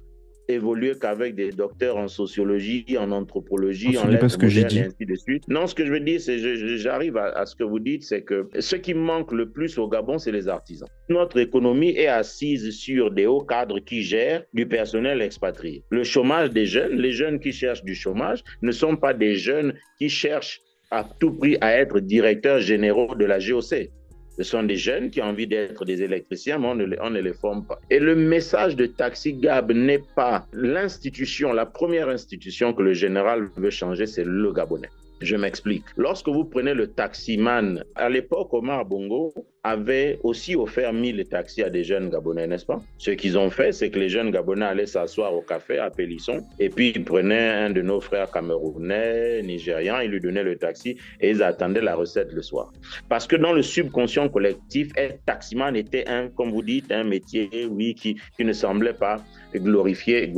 évoluer qu'avec des docteurs en sociologie, en Non, anthropologie, ce en n'est pas ce lettres que j'ai modernes et dit. ainsi de suite. Non, ce que je veux dire, c'est, j'arrive à ce que vous dites, c'est que ce qui manque le plus au Gabon, c'est les artisans. Notre économie est assise sur des hauts cadres qui gèrent du personnel expatrié. Le chômage des jeunes, les jeunes qui cherchent du chômage, ne sont pas des jeunes qui cherchent à tout prix à être directeurs généraux de la GOC. Ce sont des jeunes qui ont envie d'être des électriciens, mais on ne les forme pas. Et le message de Taxi Gab n'est pas l'institution, la première institution que le général veut changer, c'est le Gabonais. Je m'explique. Lorsque vous prenez le taximan, à l'époque, Omar Bongo avait aussi offert 1000 taxis à des jeunes Gabonais, n'est-ce pas? Ce qu'ils ont fait, c'est que les jeunes Gabonais allaient s'asseoir au café à Pélisson et puis ils prenaient un de nos frères camerounais, nigérians, ils lui donnaient le taxi et ils attendaient la recette le soir. Parce que dans le subconscient collectif, être taximan était comme vous dites, un métier, oui, qui ne semblait pas glorifier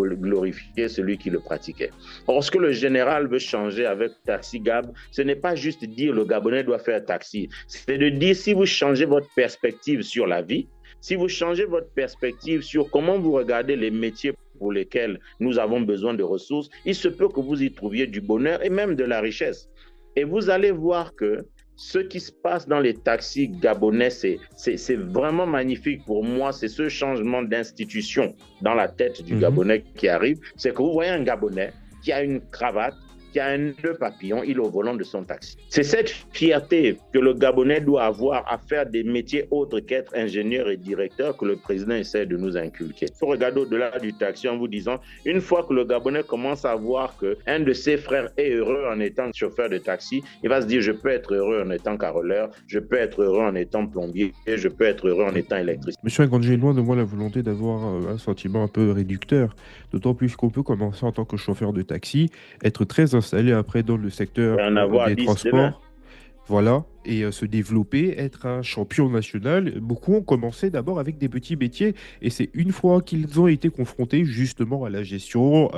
celui qui le pratiquait. Or, ce que le général veut changer avec Taxi Gab, ce n'est pas juste dire le Gabonais doit faire taxi, c'est de dire si vous changez votre perspective sur la vie, si vous changez votre perspective sur comment vous regardez les métiers pour lesquels nous avons besoin de ressources, il se peut que vous y trouviez du bonheur et même de la richesse. Et vous allez voir que ce qui se passe dans les taxis gabonais, c'est vraiment magnifique pour moi. C'est ce changement d'institution dans la tête du Gabonais qui arrive. C'est que vous voyez un Gabonais qui a une cravate, qui a un nœud papillon, il est au volant de son taxi. C'est cette fierté que le Gabonais doit avoir à faire des métiers autres qu'être ingénieur et directeur que le président essaie de nous inculquer. Il faut regarder au-delà du taxi en vous disant, une fois que le Gabonais commence à voir qu'un de ses frères est heureux en étant chauffeur de taxi, il va se dire, je peux être heureux en étant caroleur, je peux être heureux en étant plombier, je peux être heureux en étant électricien. Monsieur Ngandji, loin de moi la volonté d'avoir un sentiment un peu réducteur, d'autant plus qu'on peut commencer en tant que chauffeur de taxi, être très installé après dans le secteur Et en avoir des 10 demain. transports, voilà, et se développer, être un champion national. Beaucoup ont commencé d'abord avec des petits métiers, et c'est une fois qu'ils ont été confrontés justement à la gestion,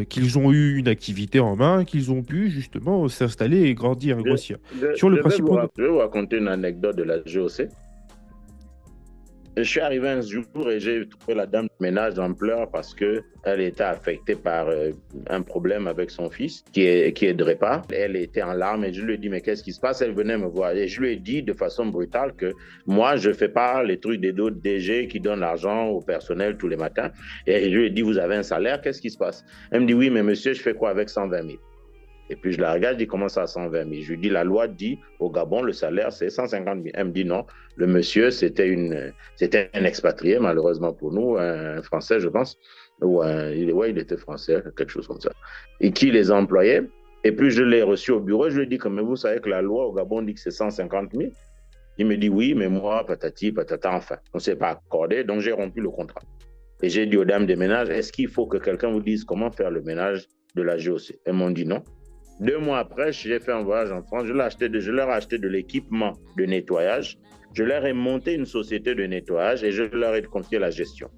qu'ils ont eu une activité en main, qu'ils ont pu justement s'installer et grandir et Je, grossir. Sur le principe... je vais vous raconter une anecdote de la GOC. Je suis arrivé un jour et j'ai trouvé la dame de ménage en pleurs parce qu'elle était affectée par un problème avec son fils qui est DREPA. Elle était en larmes et je lui ai dit, mais qu'est-ce qui se passe? Elle venait me voir et je lui ai dit de façon brutale que moi, je ne fais pas les trucs des autres DG qui donnent l'argent au personnel tous les matins. Et je lui ai dit, vous avez un salaire, qu'est-ce qui se passe? Elle me dit, oui, mais monsieur, je fais quoi avec 120 000? Et puis je la regarde, je dis comment ça 120 000? Je lui dis, la loi dit au Gabon, le salaire c'est 150 000. Elle me dit non, le monsieur c'était un expatrié malheureusement pour nous, un Français je pense, ou il était français, quelque chose comme ça, et qui les employait. Et puis je l'ai reçu au bureau, je lui ai dit, mais vous savez que la loi au Gabon dit que c'est 150 000? Il me dit oui, mais moi, patati, patata, enfin, on ne s'est pas accordé, donc j'ai rompu le contrat. Et j'ai dit aux dames des ménages, est-ce qu'il faut que quelqu'un vous dise comment faire le ménage de la GOC? Elles m'ont dit non. 2 mois après, j'ai fait un voyage en France. Je leur ai acheté de l'équipement de nettoyage. Je leur ai monté une société de nettoyage et je leur ai confié la gestion.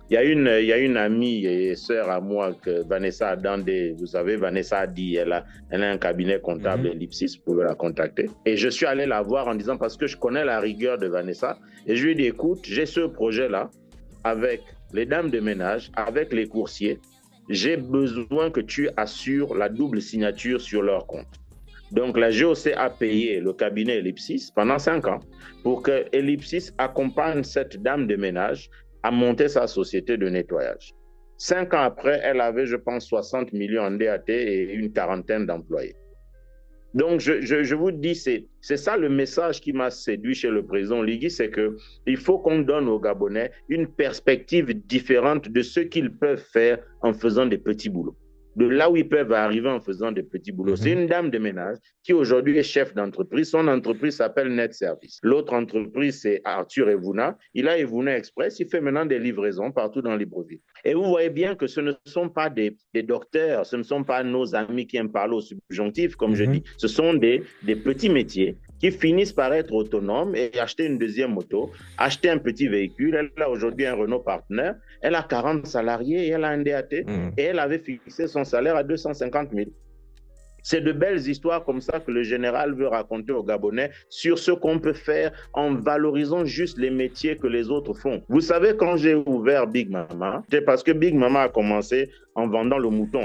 Il y a une amie et sœur à moi, Vanessa Adandé, vous savez, Vanessa a dit, elle a un cabinet comptable Ellipsis, vous pouvez la contacter. Et je suis allé la voir en disant, parce que je connais la rigueur de Vanessa, et je lui ai dit, écoute, j'ai ce projet-là avec les dames de ménage, avec les coursiers. J'ai besoin que tu assures la double signature sur leur compte. Donc, la GOC a payé le cabinet Ellipsis pendant 5 ans pour que Ellipsis accompagne cette dame de ménage à monter sa société de nettoyage. 5 ans après, elle avait, je pense, 60 millions en DAT et une quarantaine d'employés. Donc, je vous dis, c'est ça le message qui m'a séduit chez le président Ligui, c'est qu'il faut qu'on donne aux Gabonais une perspective différente de ce qu'ils peuvent faire en faisant des petits boulots, de là où ils peuvent arriver en faisant des petits boulots. C'est une dame de ménage qui aujourd'hui est chef d'entreprise. Son entreprise s'appelle Net Service. L'autre entreprise, c'est Arthur Evuna. Il a Evuna Express. Il fait maintenant des livraisons partout dans Libreville. Et vous voyez bien que ce ne sont pas des docteurs, ce ne sont pas nos amis qui aiment parler au subjonctif, comme je dis. Ce sont des petits métiers qui finissent par être autonomes et acheter une deuxième moto, acheter un petit véhicule. Elle a aujourd'hui un Renault partenaire. Elle a 40 salariés et elle a un DAT. Et elle avait fixé son salaire à 250 000. C'est de belles histoires comme ça que le général veut raconter aux Gabonais sur ce qu'on peut faire en valorisant juste les métiers que les autres font. Vous savez, quand j'ai ouvert Big Mama, c'est parce que Big Mama a commencé en vendant le mouton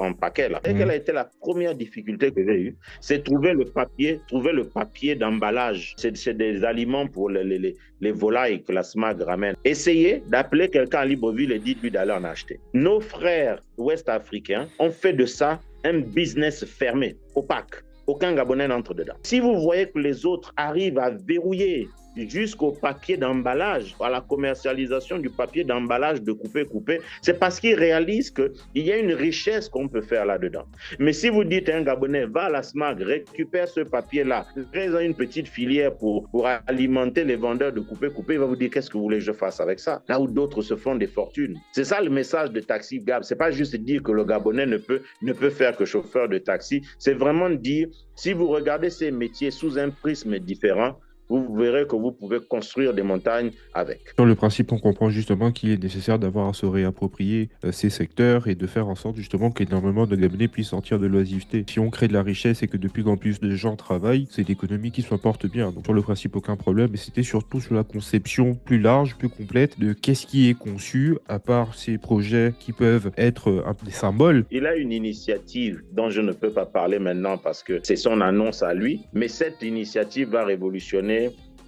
en paquet. Là. Et quelle a été la première difficulté que j'ai eue? C'est trouver le papier d'emballage. C'est des aliments pour les volailles que la SMAG ramène. Essayez d'appeler quelqu'un à Libreville et dites-lui d'aller en acheter. Nos frères ouest-africains ont fait de ça un business fermé, opaque. Aucun Gabonais n'entre dedans. Si vous voyez que les autres arrivent à verrouiller jusqu'au papier d'emballage, à la commercialisation du papier d'emballage de couper, c'est parce qu'ils réalisent qu'il y a une richesse qu'on peut faire là-dedans. Mais si vous dites à un Gabonais, va à la SMAG, récupère ce papier-là, crée une petite filière pour alimenter les vendeurs de couper, il va vous dire, qu'est-ce que vous voulez que je fasse avec ça? Là où d'autres se font des fortunes. C'est ça le message de Taxi Gab. C'est pas juste dire que le Gabonais ne peut faire que chauffeur de taxi. C'est vraiment dire, si vous regardez ces métiers sous un prisme différent, vous verrez que vous pouvez construire des montagnes avec. Sur le principe, on comprend justement qu'il est nécessaire d'avoir à se réapproprier ces secteurs et de faire en sorte justement qu'énormément de Gabonais puissent sortir de l'oisiveté. Si on crée de la richesse et que de plus en plus de gens travaillent, c'est l'économie qui s'en porte bien. Donc sur le principe, aucun problème. Mais c'était surtout sur la conception plus large, plus complète de qu'est-ce qui est conçu, à part ces projets qui peuvent être des symboles. Il a une initiative dont je ne peux pas parler maintenant parce que c'est son annonce à lui, mais cette initiative va révolutionner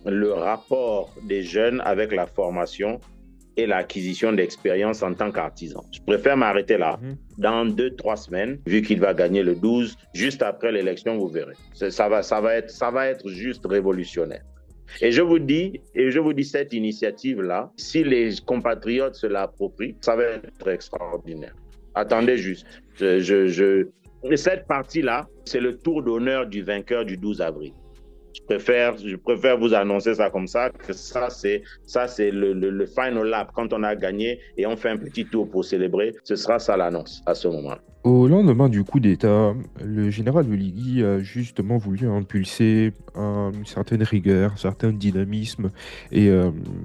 le rapport des jeunes avec la formation et l'acquisition d'expérience en tant qu'artisan. Je préfère m'arrêter là. Dans 2-3 semaines, vu qu'il va gagner le 12, juste après l'élection, vous verrez. Ça va être juste révolutionnaire. Et je vous dis, cette initiative-là, si les compatriotes se l'approprient, ça va être extraordinaire. Attendez juste. Cette partie-là, c'est le tour d'honneur du vainqueur du 12 avril. Je préfère vous annoncer ça comme ça, que ça c'est le final lap. Quand on a gagné et on fait un petit tour pour célébrer, ce sera ça l'annonce à ce moment. Au lendemain du coup d'État, le général Oligui a justement voulu impulser une certaine rigueur, un certain dynamisme et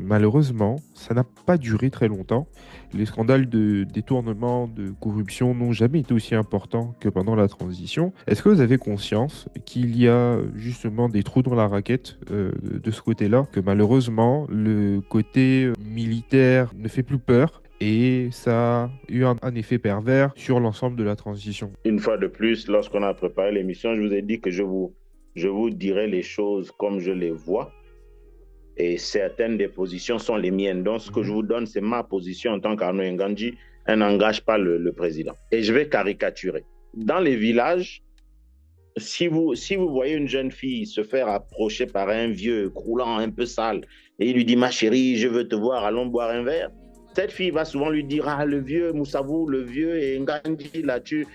malheureusement, ça n'a pas duré très longtemps. Les scandales de détournement, de corruption n'ont jamais été aussi importants que pendant la transition. Est-ce que vous avez conscience qu'il y a justement des trous dans la raquette de ce côté-là, que malheureusement, le côté militaire ne fait plus peur et ça a eu un effet pervers sur l'ensemble de la transition? Une fois de plus, lorsqu'on a préparé l'émission, je vous ai dit que je vous dirai les choses comme je les vois. Et certaines des positions sont les miennes. Donc, ce que je vous donne, c'est ma position en tant qu'Arnaud Nganji. Elle n'engage pas le président. Et je vais caricaturer. Dans les villages, si vous voyez une jeune fille se faire approcher par un vieux croulant un peu sale, et il lui dit, ma chérie, je veux te voir, allons boire un verre. Cette fille va souvent lui dire, ah, le vieux Moussavou, le vieux Nganji, là, tu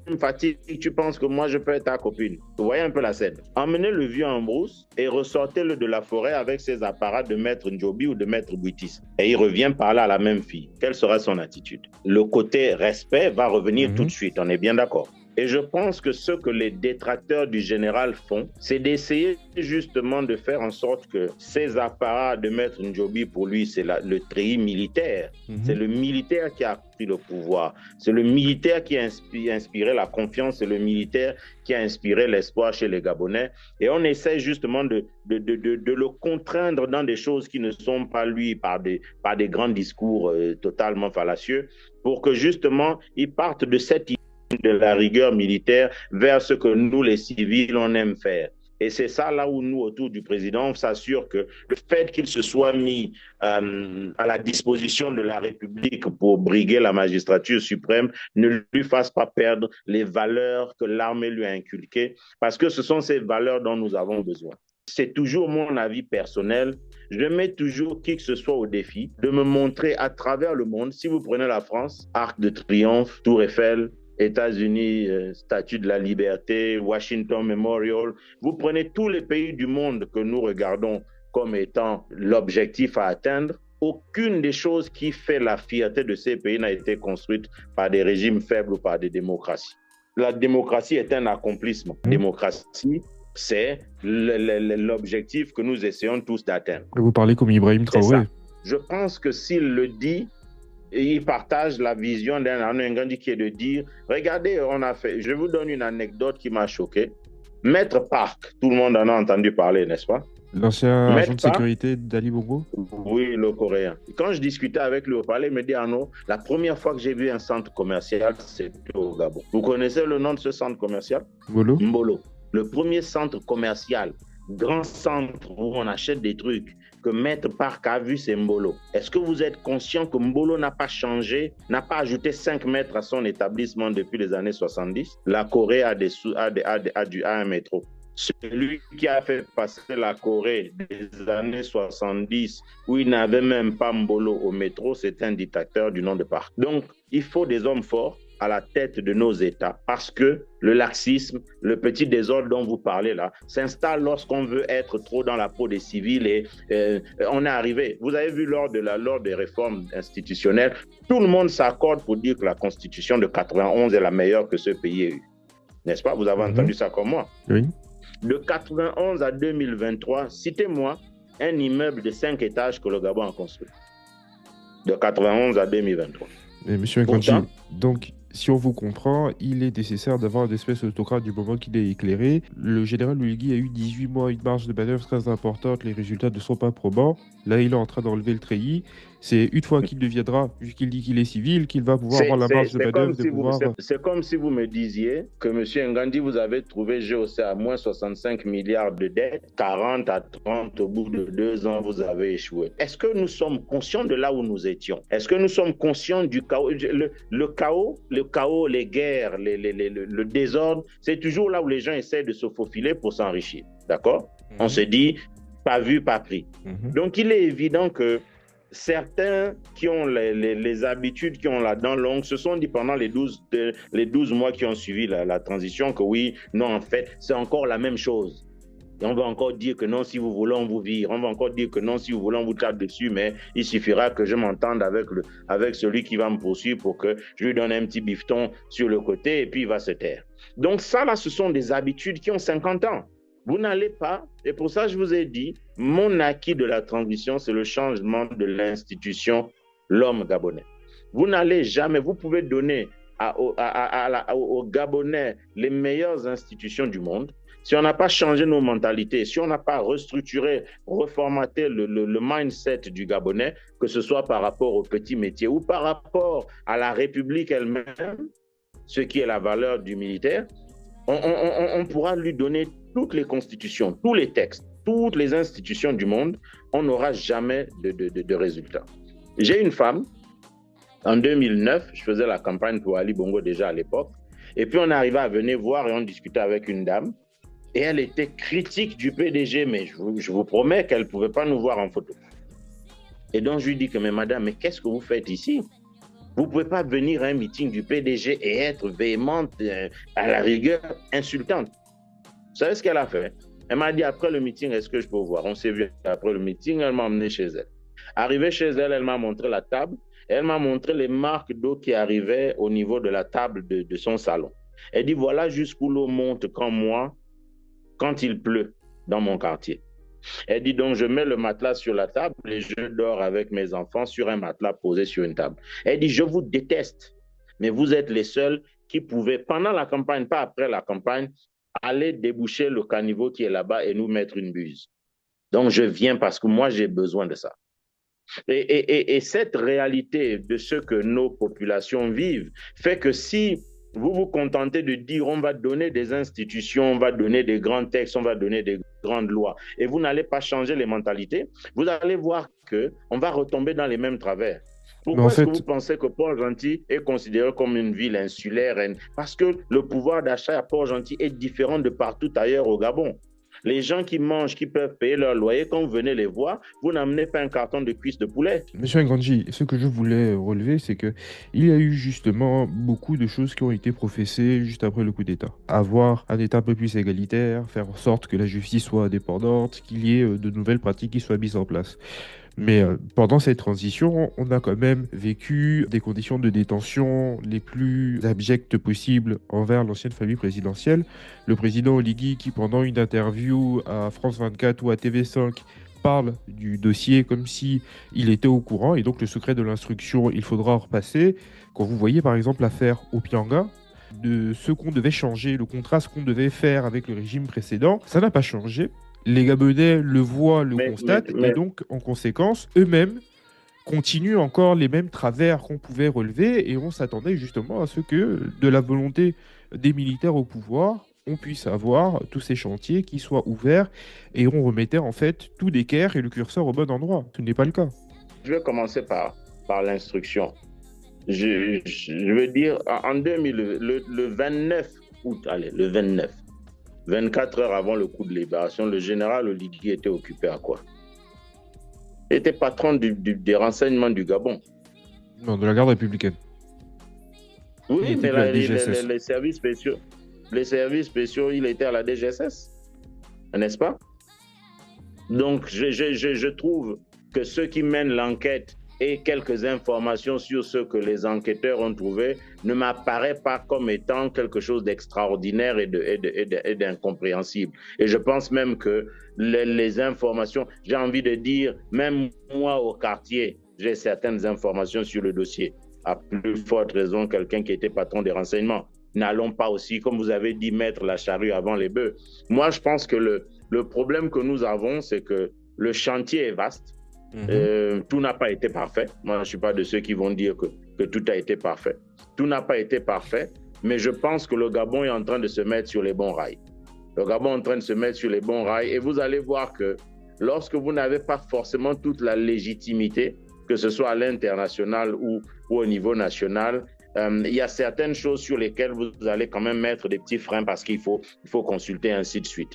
me fatigues, tu penses que moi, je peux être ta copine. Vous voyez un peu la scène. Emmenez le vieux en brousse et ressortez-le de la forêt avec ses apparats de maître Njobi ou de maître Bouitis. Et il revient parler à la même fille. Quelle sera son attitude? Le côté respect va revenir tout de suite, on est bien d'accord. Et je pense que ce que les détracteurs du général font, c'est d'essayer justement de faire en sorte que ces apparats de maître Njobi, pour lui, c'est le treillis militaire. C'est le militaire qui a pris le pouvoir. C'est le militaire qui a inspiré la confiance. C'est le militaire qui a inspiré l'espoir chez les Gabonais. Et on essaie justement de le contraindre dans des choses qui ne sont pas lui par des grands discours totalement fallacieux, pour que justement, il parte de cette de la rigueur militaire vers ce que nous, les civils, on aime faire. Et c'est ça là où nous, autour du président, on s'assure que le fait qu'il se soit mis à la disposition de la République pour briguer la magistrature suprême ne lui fasse pas perdre les valeurs que l'armée lui a inculquées, parce que ce sont ces valeurs dont nous avons besoin. C'est toujours mon avis personnel. Je mets toujours qui que ce soit au défi de me montrer à travers le monde. Si vous prenez la France, Arc de Triomphe, Tour Eiffel, États-Unis, Statue de la Liberté, Washington Memorial. Vous prenez tous les pays du monde que nous regardons comme étant l'objectif à atteindre. Aucune des choses qui fait la fierté de ces pays n'a été construite par des régimes faibles ou par des démocraties. La démocratie est un accomplissement. La démocratie, c'est l'objectif que nous essayons tous d'atteindre. Vous parlez comme Ibrahim Traoré. Je pense que s'il le dit, il partage la vision d'un Arnaud Ngandi qui est de dire, regardez, on a fait, je vous donne une anecdote qui m'a choqué. Maître Park, tout le monde en a entendu parler, n'est-ce pas? L'ancien agent Maître de Park, sécurité d'Ali Bongo? oui, le Coréen. Quand je discutais avec lui au palais, il me dit, Arnaud, la première fois que j'ai vu un centre commercial, c'était au Gabon. Vous connaissez le nom de ce centre commercial? Mbolo? Mbolo. Le premier centre commercial, grand centre où on achète des trucs que Maître Park a vu, c'est Mbolo. Est-ce que vous êtes conscient que Mbolo n'a pas changé, n'a pas ajouté 5 mètres à son établissement depuis les années 70? La Corée a un métro. Celui qui a fait passer la Corée des années 70, où il n'avait même pas Mbolo au métro, c'est un dictateur du nom de Park. Donc, il faut des hommes forts à la tête de nos États parce que le laxisme, le petit désordre dont vous parlez là, s'installe lorsqu'on veut être trop dans la peau des civils et on est arrivé. Vous avez vu lors des réformes institutionnelles, tout le monde s'accorde pour dire que la Constitution de 91 est la meilleure que ce pays ait eue. N'est-ce pas? Vous avez entendu ça comme moi? Oui. De 91 à 2023, citez-moi un immeuble de 5 étages que le Gabon a construit. De 91 à 2023. Mais monsieur Nkanji, donc, si on vous comprend, il est nécessaire d'avoir une espèce d'autocrate du moment qu'il est éclairé. Le général Oligui a eu 18 mois, une marge de manœuvre très importante, les résultats ne sont pas probants. Là, il est en train d'enlever le treillis. C'est une fois qu'il deviendra, vu qu'il dit qu'il est civil, qu'il va pouvoir avoir la marge de manœuvre de pouvoir... C'est comme si vous me disiez que M. Ngandi, vous avez trouvé GOC à moins 65 milliards de dettes, 40 à 30 au bout de 2 ans, vous avez échoué. Est-ce que nous sommes conscients de là où nous étions? Est-ce que nous sommes conscients du chaos? Le chaos, les guerres, le désordre, c'est toujours là où les gens essaient de se faufiler pour s'enrichir. D'accord? On se dit, pas vu, pas pris. Donc, il est évident que certains qui ont les habitudes, qui ont la dent longue, se sont dit pendant les 12 mois qui ont suivi la transition que oui, non, en fait, c'est encore la même chose. Et on va encore dire que non, si vous voulez, on vous vire. On va encore dire que non, si vous voulez, on vous tape dessus, mais il suffira que je m'entende avec celui qui va me poursuivre pour que je lui donne un petit bifton sur le côté et puis il va se taire. Donc ça, là, ce sont des habitudes qui ont 50 ans. Vous n'allez pas, et pour ça je vous ai dit, mon acquis de la transition, c'est le changement de l'institution, l'homme gabonais. Vous n'allez jamais, vous pouvez donner aux Gabonais les meilleures institutions du monde. Si on n'a pas changé nos mentalités, si on n'a pas restructuré, reformaté le mindset du Gabonais, que ce soit par rapport aux petits métiers ou par rapport à la République elle-même, ce qui est la valeur du militaire, on pourra lui donner toutes les constitutions, tous les textes, toutes les institutions du monde, on n'aura jamais de résultats. J'ai une femme, en 2009, je faisais la campagne pour Ali Bongo déjà à l'époque, et puis on arrivait à venir voir et on discutait avec une dame, et elle était critique du PDG, mais je vous promets qu'elle ne pouvait pas nous voir en photo. Et donc je lui dis que, mais madame, mais qu'est-ce que vous faites ici? Vous ne pouvez pas venir à un meeting du PDG et être véhémente, à la rigueur, insultante. Vous savez ce qu'elle a fait? Elle m'a dit, après le meeting, est-ce que je peux vous voir? On s'est vu après le meeting, elle m'a emmené chez elle. Arrivée chez elle, elle m'a montré la table, elle m'a montré les marques d'eau qui arrivaient au niveau de la table de son salon. Elle dit, voilà jusqu'où l'eau monte quand il pleut dans mon quartier. Elle dit donc, je mets le matelas sur la table et je dors avec mes enfants sur un matelas posé sur une table. Elle dit, je vous déteste, mais vous êtes les seuls qui pouvaient, pendant la campagne, pas après la campagne, aller déboucher le caniveau qui est là-bas et nous mettre une buse. Donc, je viens parce que moi, j'ai besoin de ça. Et cette réalité de ce que nos populations vivent fait que si vous vous contentez de dire on va donner des institutions, on va donner des grands textes, on va donner des grandes lois, et vous n'allez pas changer les mentalités, vous allez voir qu'on va retomber dans les mêmes travers. Pourquoi est-ce que vous pensez que Port-Gentil est considéré comme une ville insulaire? Parce que le pouvoir d'achat à Port-Gentil est différent de partout ailleurs au Gabon. Les gens qui mangent, qui peuvent payer leur loyer, quand vous venez les voir, vous n'amenez pas un carton de cuisses de poulet. Monsieur Nkanji, ce que je voulais relever, c'est qu'il y a eu justement beaucoup de choses qui ont été professées juste après le coup d'État. Avoir un État un peu plus égalitaire, faire en sorte que la justice soit indépendante, qu'il y ait de nouvelles pratiques qui soient mises en place. Mais pendant cette transition, on a quand même vécu des conditions de détention les plus abjectes possibles envers l'ancienne famille présidentielle. Le président Oligui, qui pendant une interview à France 24 ou à TV5 parle du dossier comme si il était au courant, et donc le secret de l'instruction, il faudra en repasser. Quand vous voyez par exemple l'affaire Opianga, de ce qu'on devait changer, le contraste qu'on devait faire avec le régime précédent, ça n'a pas changé. Les Gabonais le voient, le Mais, mais, constatent, et mais donc en conséquence, eux-mêmes continuent encore les mêmes travers qu'on pouvait relever, et on s'attendait justement à ce que, de la volonté des militaires au pouvoir, on puisse avoir tous ces chantiers qui soient ouverts et on remettait en fait tout d'équerre et le curseur au bon endroit. Ce n'est pas le cas. je vais commencer par l'instruction. Je veux dire, en 2000, le 29 août, allez, le 29, 24 heures avant le coup de libération, le général Oligui était occupé à quoi? Il était patron des renseignements du Gabon. Non, de la garde républicaine. Il Oui, était mais de la DGSS. les services spéciaux, il était à la DGSS, n'est-ce pas? Donc, je trouve que ceux qui mènent l'enquête et quelques informations sur ce que les enquêteurs ont trouvé ne m'apparaît pas comme étant quelque chose d'extraordinaire et d'incompréhensible. Et je pense même que les informations, j'ai envie de dire, même moi au quartier, j'ai certaines informations sur le dossier. À plus forte raison, quelqu'un qui était patron des renseignements. N'allons pas aussi, comme vous avez dit, mettre la charrue avant les bœufs. Moi, je pense que le problème que nous avons, c'est que le chantier est vaste. Tout n'a pas été parfait. Moi, je ne suis pas de ceux qui vont dire que tout a été parfait. Tout n'a pas été parfait, mais je pense que le Gabon est en train de se mettre sur les bons rails. Le Gabon est en train de se mettre sur les bons rails et vous allez voir que lorsque vous n'avez pas forcément toute la légitimité, que ce soit à l'international ou au niveau national, il y a certaines choses sur lesquelles vous allez quand même mettre des petits freins parce qu'il faut consulter, ainsi de suite.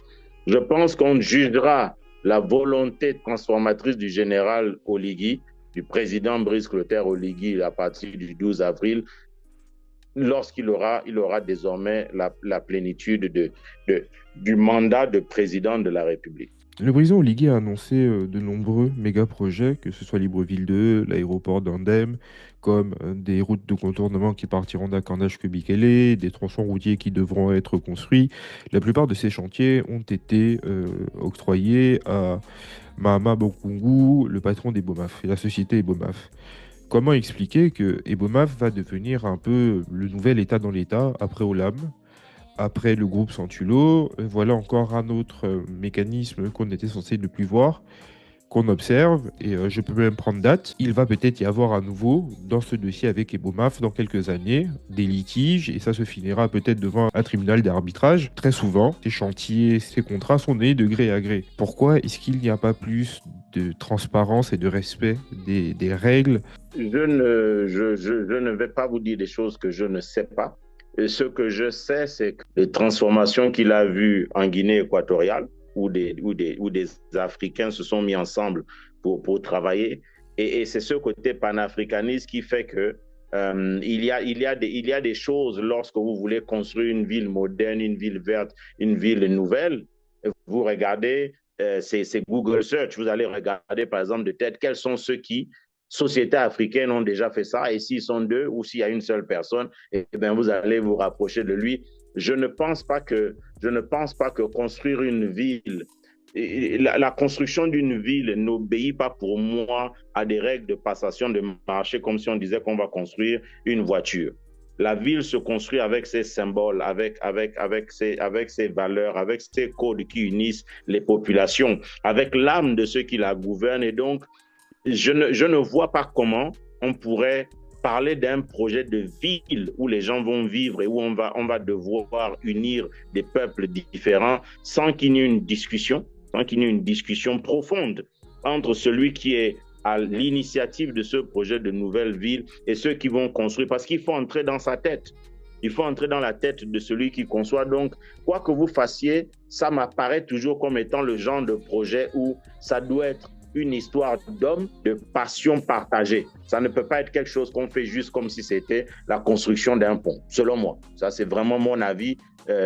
Je pense qu'on jugera la volonté transformatrice du général Oligui, du président Brice Clotaire Oligui à partir du 12 avril, lorsqu'il aura désormais la plénitude du mandat de président de la République. Le président Oligui a annoncé de nombreux méga-projets, que ce soit Libreville 2, l'aéroport d'Andem, comme des routes de contournement qui partiront d'Akandache-Kebikele, des tronçons routiers qui devront être construits. La plupart de ces chantiers ont été octroyés à Mahama Bokungu, le patron d'Ebomaf, et la société Ebomaf. Comment expliquer que Ebomaf va devenir un peu le nouvel État dans l'État après Olam, après le groupe Santulo? Voilà encore un autre mécanisme qu'on était censé ne plus voir, qu'on observe, et je peux même prendre date. Il va peut-être y avoir à nouveau, dans ce dossier avec Ebomaf, dans quelques années, des litiges, et ça se finira peut-être devant un tribunal d'arbitrage. Très souvent, ces chantiers, ces contrats sont nés de gré à gré. Pourquoi est-ce qu'il n'y a pas plus de transparence et de respect des règles? Je ne vais pas vous dire des choses que je ne sais pas. Et ce que je sais, c'est que les transformations qu'il a vues en Guinée équatoriale, où des Africains se sont mis ensemble pour travailler, et c'est ce côté panafricaniste qui fait que il y a des choses lorsque vous voulez construire une ville moderne, une ville verte, une ville nouvelle. Vous regardez, c'est Google Search, vous allez regarder par exemple de tête quels sont ceux qui sociétés africaines ont déjà fait ça, et s'ils sont deux ou s'il y a une seule personne, eh bien, vous allez vous rapprocher de lui. Je ne pense pas que construire une ville, la construction d'une ville n'obéit pas pour moi à des règles de passation de marché, comme si on disait qu'on va construire une voiture. La ville se construit avec ses symboles, avec ses valeurs, avec ses codes qui unissent les populations, avec l'âme de ceux qui la gouvernent. Et donc, je ne vois pas comment on pourrait parler d'un projet de ville où les gens vont vivre et où on va devoir unir des peuples différents sans qu'il y ait une discussion, profonde entre celui qui est à l'initiative de ce projet de nouvelle ville et ceux qui vont construire, parce qu'il faut entrer dans sa tête. Il faut entrer dans la tête de celui qui conçoit. Donc, quoi que vous fassiez, ça m'apparaît toujours comme étant le genre de projet où ça doit être une histoire d'homme, de passion partagée. Ça ne peut pas être quelque chose qu'on fait juste comme si c'était la construction d'un pont, selon moi. Ça, c'est vraiment mon avis,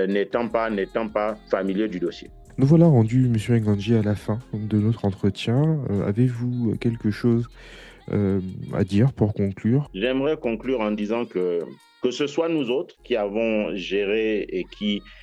n'étant pas familier du dossier. Nous voilà rendus, Monsieur Nganji, à la fin de notre entretien. Avez-vous quelque chose à dire pour conclure? J'aimerais conclure en disant que ce soit nous autres qui avons géré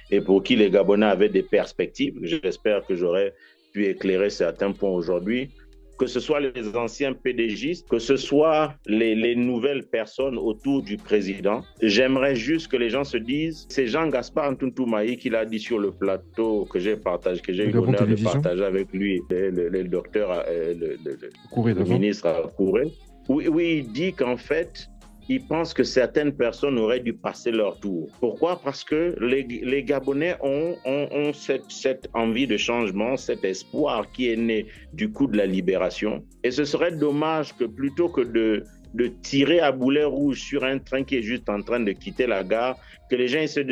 et pour qui les Gabonais avaient des perspectives, j'espère que j'aurais pu pu éclairer certains points aujourd'hui, que ce soit les anciens PDG, que ce soit les nouvelles personnes autour du président. J'aimerais juste que les gens se disent, c'est Jean-Gaspard Ntuntumayi qui l'a dit sur le plateau que j'ai partagé, que j'ai Le eu Gabon l'honneur de Télévision, partager avec lui, le docteur, courez le d'avant. ministre Akouré. Oui, il dit qu'en fait, il pense que certaines personnes auraient dû passer leur tour. Pourquoi? Parce que les Gabonais ont cette envie de changement, cet espoir qui est né du coup de la libération. Et ce serait dommage que plutôt que de tirer à boulet rouge sur un train qui est juste en train de quitter la gare, que les gens essaient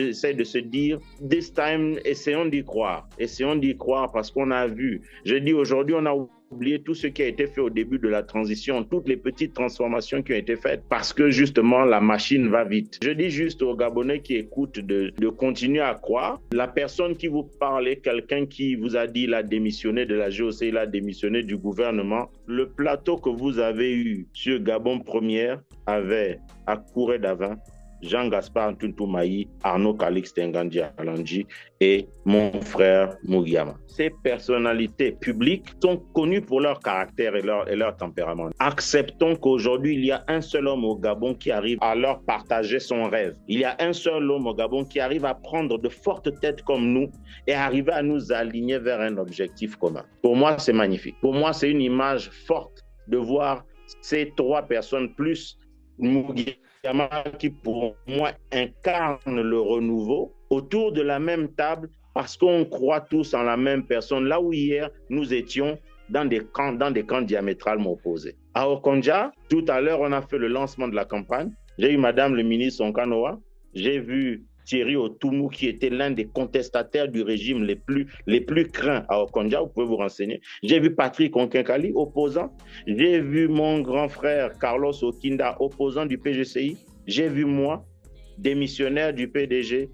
de se dire, this time, essayons d'y croire parce qu'on a vu. Je dis aujourd'hui, on a oublié tout ce qui a été fait au début de la transition, toutes les petites transformations qui ont été faites parce que justement la machine va vite. Je dis juste aux Gabonais qui écoutent de continuer à croire. La personne qui vous parle est quelqu'un qui vous a dit il a démissionné de la GOC, il a démissionné du gouvernement. Le plateau que vous avez eu sur Gabon Première avait Akouré Davin, Jean-Gaspard Ntuntumayi, Arnaud Calixte Nganji Alandji et mon frère Mugiama. Ces personnalités publiques sont connues pour leur caractère et leur tempérament. Acceptons qu'aujourd'hui, il y a un seul homme au Gabon qui arrive à leur partager son rêve. Il y a un seul homme au Gabon qui arrive à prendre de fortes têtes comme nous et arriver à nous aligner vers un objectif commun. Pour moi, c'est magnifique. Pour moi, c'est une image forte de voir ces trois personnes plus Mugiama qui pour moi incarne le renouveau autour de la même table parce qu'on croit tous en la même personne. Là où hier nous étions dans des camps diamétralement opposés. À Okonja, tout à l'heure, on a fait le lancement de la campagne. J'ai eu Madame le ministre Onkanoa, j'ai vu Thierry Otoumou, qui était l'un des contestataires du régime les plus craints à Okonja, vous pouvez vous renseigner. J'ai vu Patrick Onkenkali, opposant. J'ai vu mon grand frère Carlos Okinda, opposant du PGCI. J'ai vu moi, démissionnaire du PDG.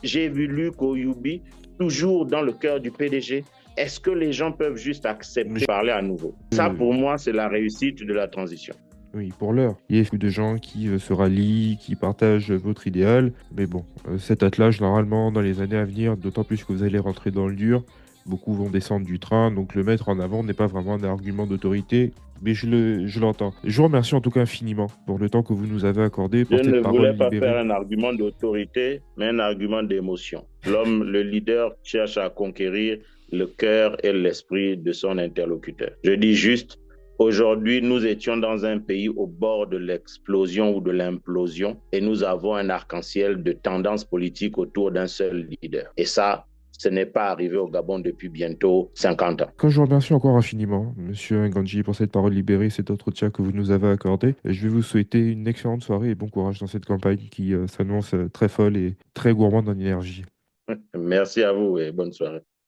J'ai vu Luc Oyubi, toujours dans le cœur du PDG. Est-ce que les gens peuvent juste accepter de parler à nouveau? Ça, pour moi, c'est la réussite de la transition. Oui, pour l'heure. Il y a beaucoup de gens qui se rallient, qui partagent votre idéal. Mais bon, cet attelage, normalement, dans les années à venir, d'autant plus que vous allez rentrer dans le dur, beaucoup vont descendre du train. Donc le mettre en avant n'est pas vraiment un argument d'autorité. Mais je l'entends. Je vous remercie en tout cas infiniment pour le temps que vous nous avez accordé, Je pour cette ne parole voulais pas faire libérée. un argument d'autorité, mais un argument d'émotion. L'homme, le leader, cherche à conquérir le cœur et l'esprit de son interlocuteur. Je dis juste, aujourd'hui, nous étions dans un pays au bord de l'explosion ou de l'implosion et nous avons un arc-en-ciel de tendances politiques autour d'un seul leader. Et ça, ce n'est pas arrivé au Gabon depuis bientôt 50 ans. Quand je vous remercie encore infiniment, Monsieur Nganji, pour cette parole libérée, cet entretien que vous nous avez accordé, je vais vous souhaiter une excellente soirée et bon courage dans cette campagne qui s'annonce très folle et très gourmande en énergie. Merci à vous et bonne soirée.